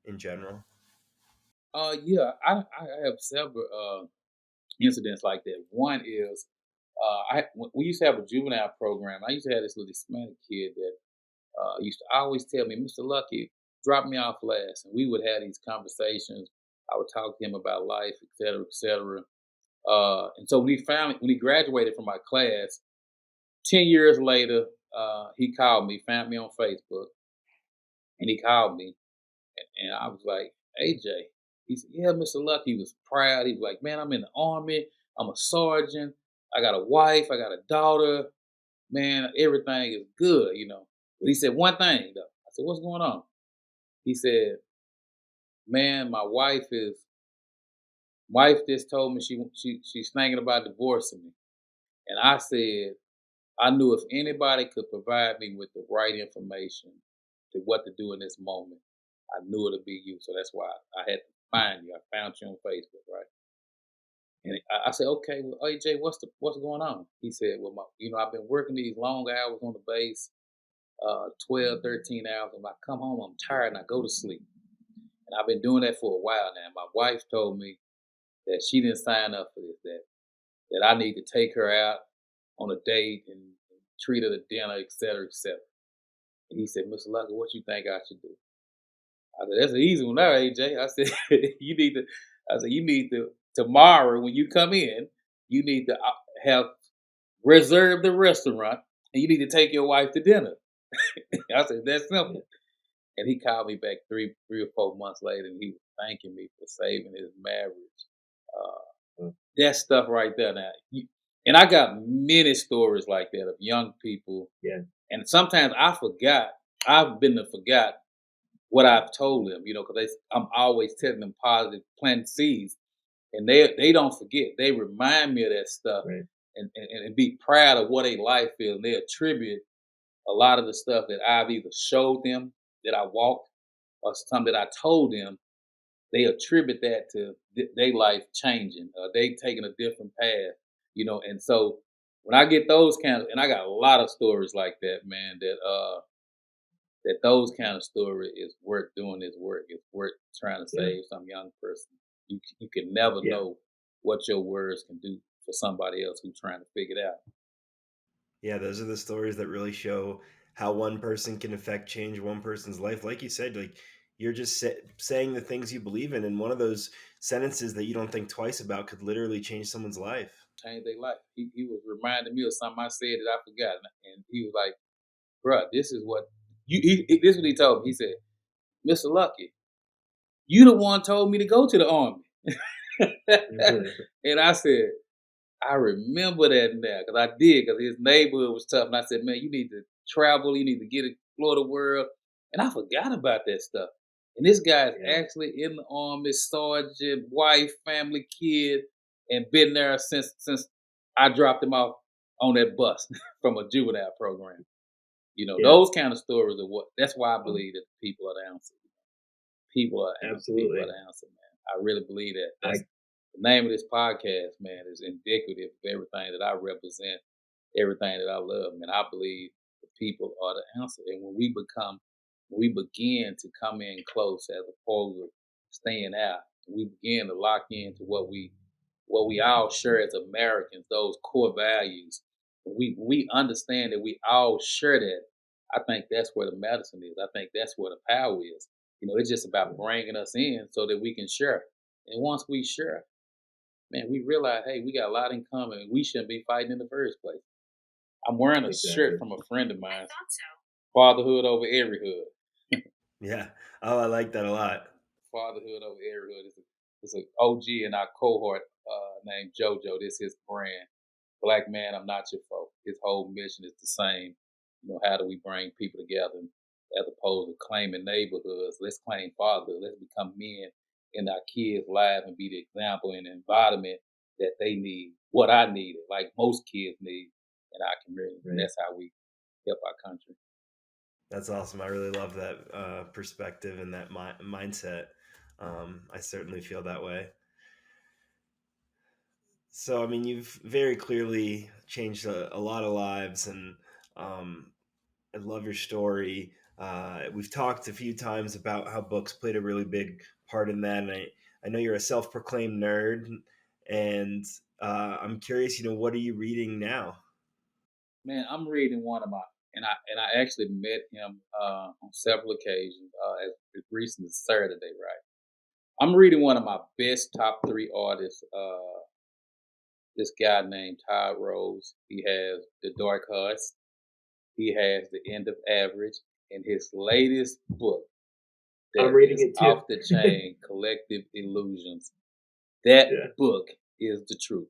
[SPEAKER 2] in general?
[SPEAKER 1] Yeah, I have several incidents like that. One is we used to have a juvenile program. I used to have this little Hispanic kid that used to always tell me, "Mr. Lucky, drop me off last," and we would have these conversations. I would talk to him about life, et cetera, et cetera. And so when he graduated from my class, 10 years later, he called me, found me on Facebook, and he called me, and I was like, "AJ," he said, "Yeah, Mr. Lucky." He was proud. He was like, "Man, I'm in the army. I'm a sergeant. I got a wife. I got a daughter. Man, everything is good." But he said one thing though. I said, "What's going on?" He said, "Man, my wife just told me she's thinking about divorcing me." And I said, I knew if anybody could provide me with the right information to what to do in this moment, I knew it'd be you. So that's why I had to find you. I found you on Facebook, right? And I said, okay, well, AJ, what's going on? He said, well, I've been working these long hours on the base, 12, 13 hours. And when I come home, I'm tired and I go to sleep. And I've been doing that for a while now. My wife told me that she didn't sign up for this, that I need to take her out on a date and treat her to dinner, et cetera, et cetera. And he said, Mr. Lucky, what you think I should do? I said, that's an easy one there, AJ. I said, you need to, tomorrow when you come in, you need to have reserved the restaurant and you need to take your wife to dinner. I said, that's simple. And he called me back three or 4 months later and he was thanking me for saving his marriage.
[SPEAKER 2] Mm.
[SPEAKER 1] That stuff right there. Now, and I got many stories like that of young people.
[SPEAKER 2] Yeah.
[SPEAKER 1] And sometimes I forgot. I've been to forgot what I've told them, because I'm always telling them positive, planting seeds, and they don't forget. They remind me of that stuff,
[SPEAKER 2] Right.
[SPEAKER 1] and be proud of what their life is. And they attribute a lot of the stuff that I've either showed them that I walked, or something that I told them. They attribute that to their life changing, they taking a different path. And so when I get those kind of, and I got a lot of stories like that, man, that those kind of story is worth doing this work. It's worth trying to
[SPEAKER 2] Yeah.
[SPEAKER 1] save some young person. You can never
[SPEAKER 2] Yeah.
[SPEAKER 1] know what your words can do for somebody else who's trying to figure it out.
[SPEAKER 2] Yeah, those are the stories that really show how one person can affect change one person's life. Like you said, like you're just saying the things you believe in, and one of those sentences that you don't think twice about could literally change someone's life.
[SPEAKER 1] Change their life. He was reminding me of something I said that I forgot, and he was like, "Bruh, this is what this is what he told me." He said, "Mr. Lucky, you the one told me to go to the army." And I said, I remember that now because I did, because his neighborhood was tough. And I said, man, you need to travel, you need to explore the world. And I forgot about that stuff. And this guy is
[SPEAKER 2] Yeah.
[SPEAKER 1] actually in the army, sergeant, wife, family, kid, and been there since I dropped him off on that bus from a juvenile program.
[SPEAKER 2] Yeah.
[SPEAKER 1] Those kind of stories are what. That's why I believe that people are the answer. People are people are
[SPEAKER 2] Absolutely.
[SPEAKER 1] the answer, man. I really believe that.
[SPEAKER 2] I
[SPEAKER 1] That's the name of this podcast, man, is indicative of everything that I represent, everything that I love, man. I believe the people are the answer. And when we begin to come in close as opposed to staying out, we begin to lock into what we all share as Americans, those core values. We understand that we all share that. I think that's where the medicine is. I think that's where the power is. It's just about bringing us in so that we can share. And once we share, man, we realize, hey, we got a lot in common. And we shouldn't be fighting in the first place. I'm wearing a shirt
[SPEAKER 2] exactly.
[SPEAKER 1] from a friend of mine. Fatherhood over every hood.
[SPEAKER 2] Yeah. Oh, I like that a lot.
[SPEAKER 1] Fatherhood over every hood. It's an OG in our cohort named JoJo. This is his brand. Black man, I'm not your foe. His whole mission is the same. How do we bring people together as opposed to claiming neighborhoods? Let's claim fatherhood. Let's become men in our kids' lives and be the example and environment that they need, what I needed, like most kids need in our community. And
[SPEAKER 2] Right.
[SPEAKER 1] that's how we help our country.
[SPEAKER 2] That's awesome. I really love that perspective and that mindset. I certainly feel that way. So, I mean, you've very clearly changed a lot of lives, and um, I love your story. We've talked a few times about how books played a really big part in that, and I know you're a self-proclaimed nerd, and I'm curious, what are you reading now?
[SPEAKER 1] Man, I'm reading one of my and I actually met him on several occasions as recent as Saturday, right? I'm reading one of my best top three artists. This guy named Todd Rose. He has The Dark Horse. He has The End of Average, and his latest book
[SPEAKER 2] I'm
[SPEAKER 1] that
[SPEAKER 2] reading
[SPEAKER 1] is
[SPEAKER 2] it too.
[SPEAKER 1] off the chain, Collective Illusions. That
[SPEAKER 2] Yeah.
[SPEAKER 1] book is the truth.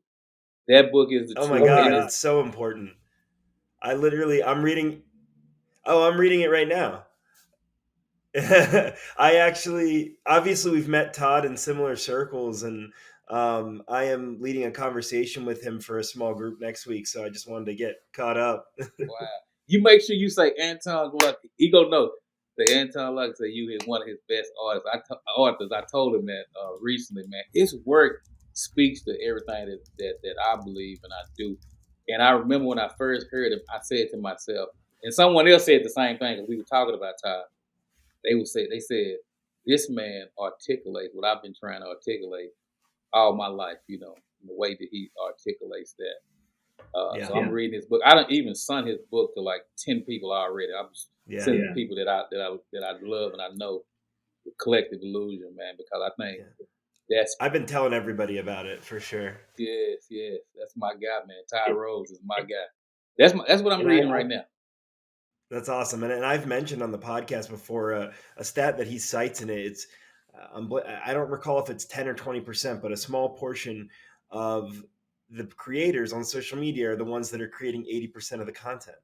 [SPEAKER 1] That book is the
[SPEAKER 2] Oh my
[SPEAKER 1] truth,
[SPEAKER 2] God,
[SPEAKER 1] and it's
[SPEAKER 2] it's so important. I'm reading. Oh, I'm reading it right now. I actually, obviously, we've met Todd in similar circles, and I am leading a conversation with him for a small group next week. So I just wanted to get caught up.
[SPEAKER 1] wow. You make sure you say Antong Lucky. He gonna know. The Antong Lucky say you is one of his best artists. Authors. I told him that recently, man. His work speaks to everything that I believe and I do. And I remember when I first heard him, I said to myself, and someone else said the same thing because we were talking about Todd. They said this man articulates what I've been trying to articulate all my life. The way that he articulates that.
[SPEAKER 2] Yeah,
[SPEAKER 1] So I'm reading his book. I don't even sent his book to like 10 people already. I'm
[SPEAKER 2] yeah,
[SPEAKER 1] sending people that I love and I know the Collective Illusion, man, because I think
[SPEAKER 2] yeah.
[SPEAKER 1] that's
[SPEAKER 2] I've been telling everybody about it for sure.
[SPEAKER 1] yes, that's my guy, man. Ty Rose is my guy. That's what I'm
[SPEAKER 2] And
[SPEAKER 1] reading right now.
[SPEAKER 2] that's awesome. And I've mentioned on the podcast before a stat that he cites in it. It's I don't recall if it's 10 or 20%, but a small portion of the creators on social media are the ones that are creating 80% of the content.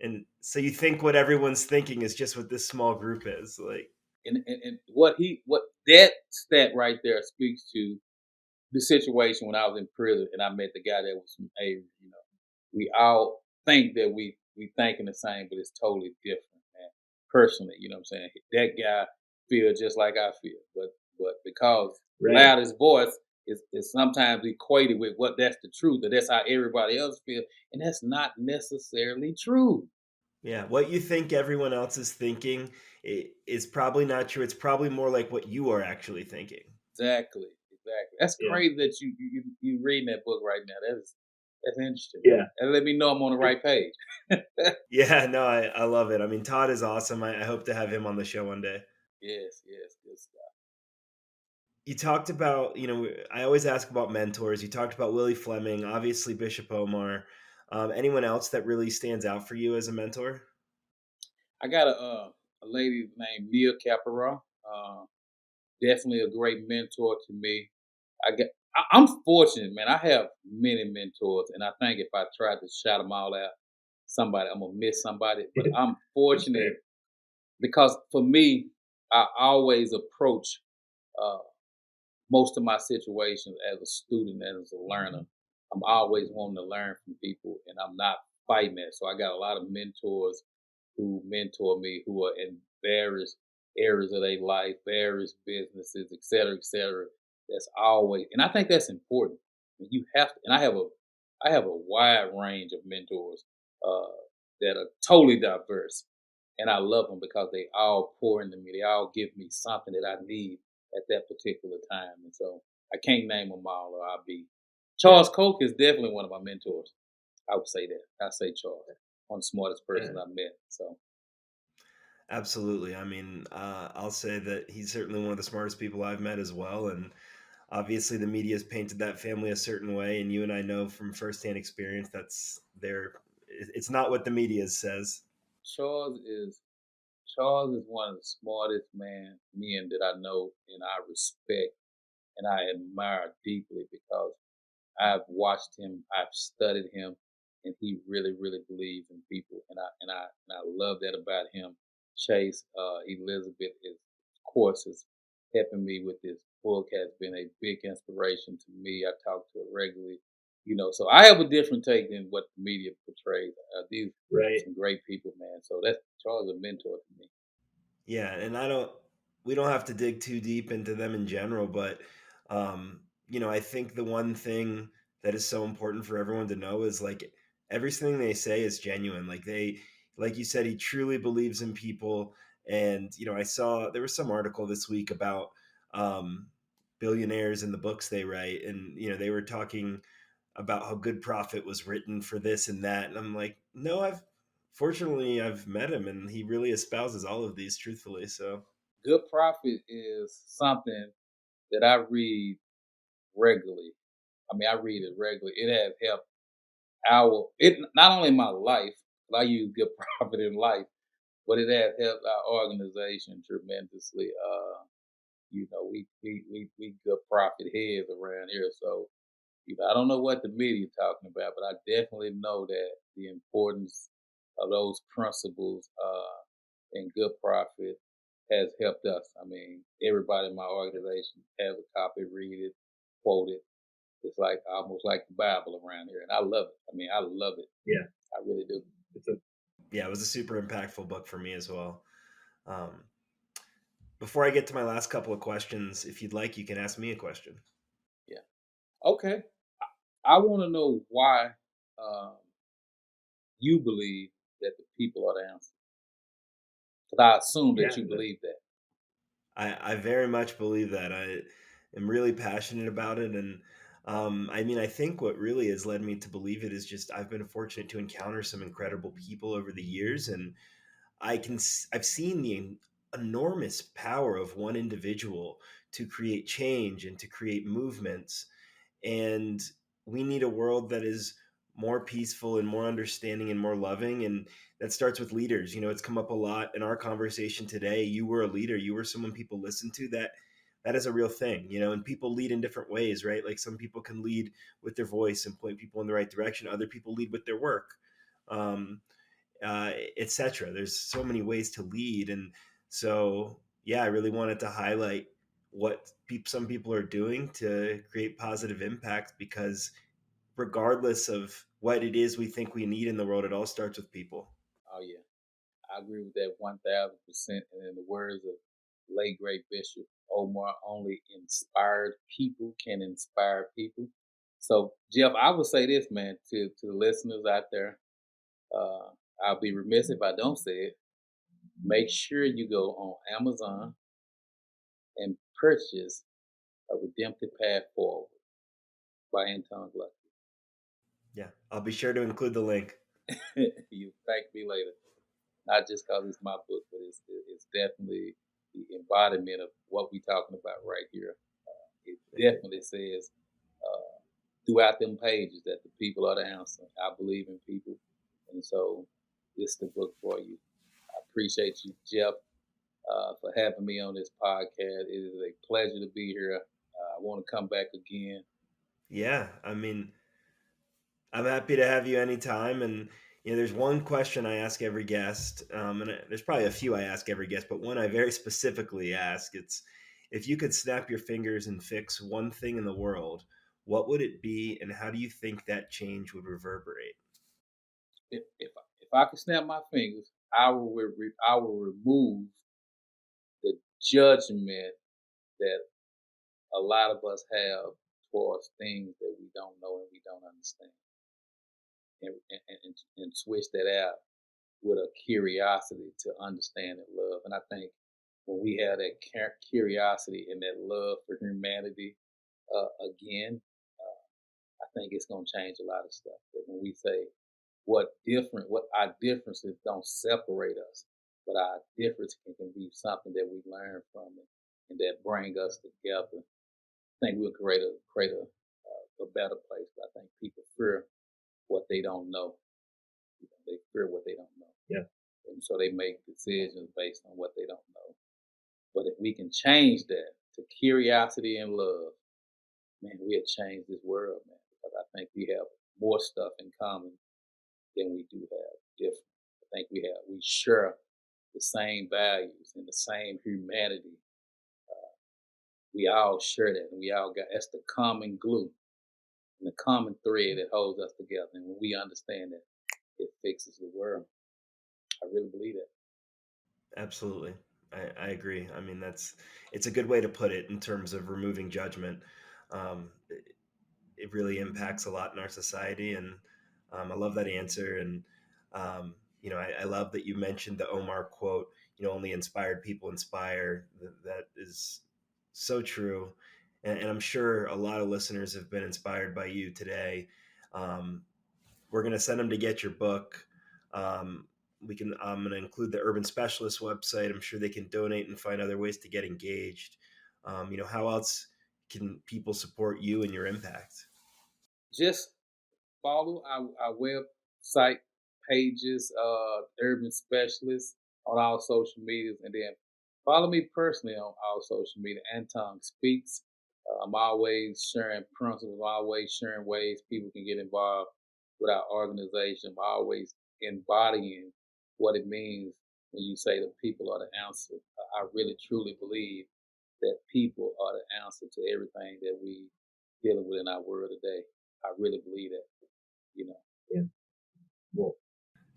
[SPEAKER 2] And so you think what everyone's thinking is just what this small group is like.
[SPEAKER 1] And what that stat right there speaks to the situation when I was in prison and I met the guy that was from Avery. We all think that we thinking the same, but it's totally different, man. Personally, you know what I'm saying? That guy feels just like I feel, but because
[SPEAKER 2] Right.
[SPEAKER 1] loudest voice is sometimes equated with what that's the truth, or that's how everybody else feel, and that's not necessarily true.
[SPEAKER 2] Yeah. What you think everyone else is thinking is probably not true. It's probably more like what you are actually thinking.
[SPEAKER 1] Exactly. That's
[SPEAKER 2] Yeah.
[SPEAKER 1] crazy that you reading that book right now. That's interesting, man.
[SPEAKER 2] Yeah.
[SPEAKER 1] And let me know I'm on the right page.
[SPEAKER 2] Yeah. No, I love it. I mean, Todd is awesome. I hope to have him on the show one day.
[SPEAKER 1] Yes, good stuff.
[SPEAKER 2] You talked about, I always ask about mentors. You talked about Willie Fleming, obviously Bishop Omar. Anyone else that really stands out for you as a mentor?
[SPEAKER 1] I got a lady named Nia Capera. Definitely a great mentor to me. I'm fortunate, man. I have many mentors, and I think if I tried to shout them all out, I'm gonna miss somebody. But I'm
[SPEAKER 2] That's fair.
[SPEAKER 1] fortunate because for me, I always approach uh, most of my situations as a student and as a learner. I'm always wanting to learn from people, and I'm not fighting that. So I got a lot of mentors who mentor me, who are in various areas of their life, various businesses, et cetera, et cetera. That's always, and I think that's important. You have to, and I have a wide range of mentors uh, that are totally diverse, and I love them because they all pour into me. They all give me something that I need at that particular time, and so I can't name them all, or I'll be.
[SPEAKER 2] Yeah.
[SPEAKER 1] Charles Koch is definitely one of my mentors. I would say that. I say Charles, one of the smartest
[SPEAKER 2] Yeah.
[SPEAKER 1] person I've met. So
[SPEAKER 2] Absolutely. I mean, I'll say that he's certainly one of the smartest people I've met as well. And obviously, the media has painted that family a certain way. And you and I know from firsthand experience that's their. It's not what the media says.
[SPEAKER 1] Charles is Charles is one of the smartest men that I know and I respect and I admire deeply because I've watched him, I've studied him, and he really, really believes in people, and I love that about him. Chase Elizabeth is, of course, is helping me with this book. Has been a big inspiration to me. I talk to her regularly, so I have a different take than what the media portrays. These
[SPEAKER 2] Right.
[SPEAKER 1] some great people, man. So that's Charles a mentor to me.
[SPEAKER 2] Yeah, and we don't have to dig too deep into them in general, but I think the one thing that is so important for everyone to know is like everything they say is genuine. Like you said, he truly believes in people. And I saw there was some article this week about um, billionaires and the books they write, and they were talking about how Good Prophet was written for this and that. And I'm like, no, I've met him and he really espouses all of these truthfully. So
[SPEAKER 1] Good Prophet is something that I read regularly. I mean, I read it regularly. It has helped it not only my life, but I use Good Prophet in life, but it has helped our organization tremendously. We good profit heads around here. So, I don't know what the media talking about, but I definitely know that the importance of those principles in good profit has helped us. I mean, everybody in my organization has a copy, read it, quote it. It's like almost like the Bible around here, and I love it. I mean, I love it.
[SPEAKER 2] yeah,
[SPEAKER 1] I really do.
[SPEAKER 2] it was a super impactful book for me as well. Um, Before I get to my last couple of questions, if you'd like, you can ask me a question.
[SPEAKER 1] Yeah. Okay. I want to know why um, you believe that the people are the answer. Because I assume that
[SPEAKER 2] Yeah,
[SPEAKER 1] you believe that.
[SPEAKER 2] I very much believe that. I am really passionate about it. And I mean, I think what really has led me to believe it is just I've been fortunate to encounter some incredible people over the years. And I've seen the enormous power of one individual to create change and to create movements. And we need a world that is more peaceful and more understanding and more loving, and that starts with leaders. It's come up a lot in our conversation today. You were a leader, you were someone people listen to. That is a real thing. And people lead in different ways, right? Like some people can lead with their voice and point people in the right direction, other people lead with their work, um, etc. There's so many ways to lead. And so yeah, I really wanted to highlight what some people are doing to create positive impact, because regardless of what it is we think we need in the world, it all starts with people.
[SPEAKER 1] Oh yeah, I agree with that 1,000%. And in the words of late great Bishop Omar, only inspired people can inspire people. So Jeff, I would say this, man, to the listeners out there. Uh, I'll be remiss if I don't say it. Make sure you go on Amazon and purchase A Redemptive Path Forward by Antong Lucky.
[SPEAKER 2] Yeah, I'll be sure to include the link.
[SPEAKER 1] You thank me later. Not just because it's my book, but it's definitely the embodiment of what we're talking about right here. It
[SPEAKER 2] Thank you.
[SPEAKER 1] definitely says throughout them pages that the people are the answer. I believe in people, and so this is the book for you. I appreciate you, Jeff, for having me on this podcast. It is a pleasure to be here. I want to come back again.
[SPEAKER 2] Yeah, I mean, I'm happy to have you anytime. And there's one question I ask every guest, and there's probably a few I ask every guest, but one I very specifically ask. It's, if you could snap your fingers and fix one thing in the world, what would it be, and how do you think that change would reverberate?
[SPEAKER 1] If I could snap my fingers, I will remove the judgment that a lot of us have towards things that we don't know and we don't understand, and switch that out with a curiosity to understand and love. And I think when we have that curiosity and that love for humanity again, I think it's going to change a lot of stuff. That when we say what our differences don't separate us, but our difference can be something that we learn from it and that bring us together. I think we'll create a better place. But I think people fear what they don't know. They fear what they don't know,
[SPEAKER 2] Yeah.
[SPEAKER 1] and so they make decisions based on what they don't know. But if we can change that to curiosity and love, man, we'll change this world, man. Because I think we have more stuff in common than we do have different. I think we share the same values and the same humanity. We all share that, and we all got that's the common glue and the common thread that holds us together. And when we understand that, it fixes the world. I really believe that.
[SPEAKER 2] Absolutely. I agree. I mean, it's a good way to put it in terms of removing judgment. It really impacts a lot in our society. And I love that answer. And, um, I love that you mentioned the Omar quote, only inspired people inspire. That is so true. And I'm sure a lot of listeners have been inspired by you today. Um, we're going to send them to get your book. Um, I'm going to include the Urban Specialist website. I'm sure they can donate and find other ways to get engaged. How else can people support you and your impact?
[SPEAKER 1] Just follow our website pages, Urban Specialists on all social medias, and then follow me personally on all social media. Antong Speaks. I'm always sharing principles, always sharing ways people can get involved with our organization. I'm always embodying what it means when you say the people are the answer. I really truly believe that people are the answer to everything that we dealing with in our world today. I really believe that, you know. Yeah. Well,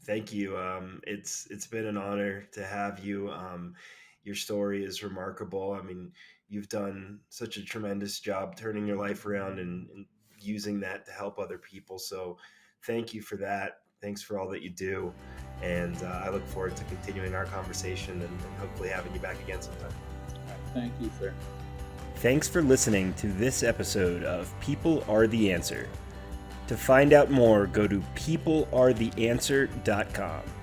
[SPEAKER 2] Thank you. It's been an honor to have you. Your story is remarkable. I mean, you've done such a tremendous job turning your life around and using that to help other people. So, thank you for that. Thanks for all that you do, and I look forward to continuing our conversation and hopefully having you back again sometime.
[SPEAKER 1] thank you, sir.
[SPEAKER 2] Thanks for listening to this episode of People Are the Answer. To find out more, go to peoplearetheanswer.com.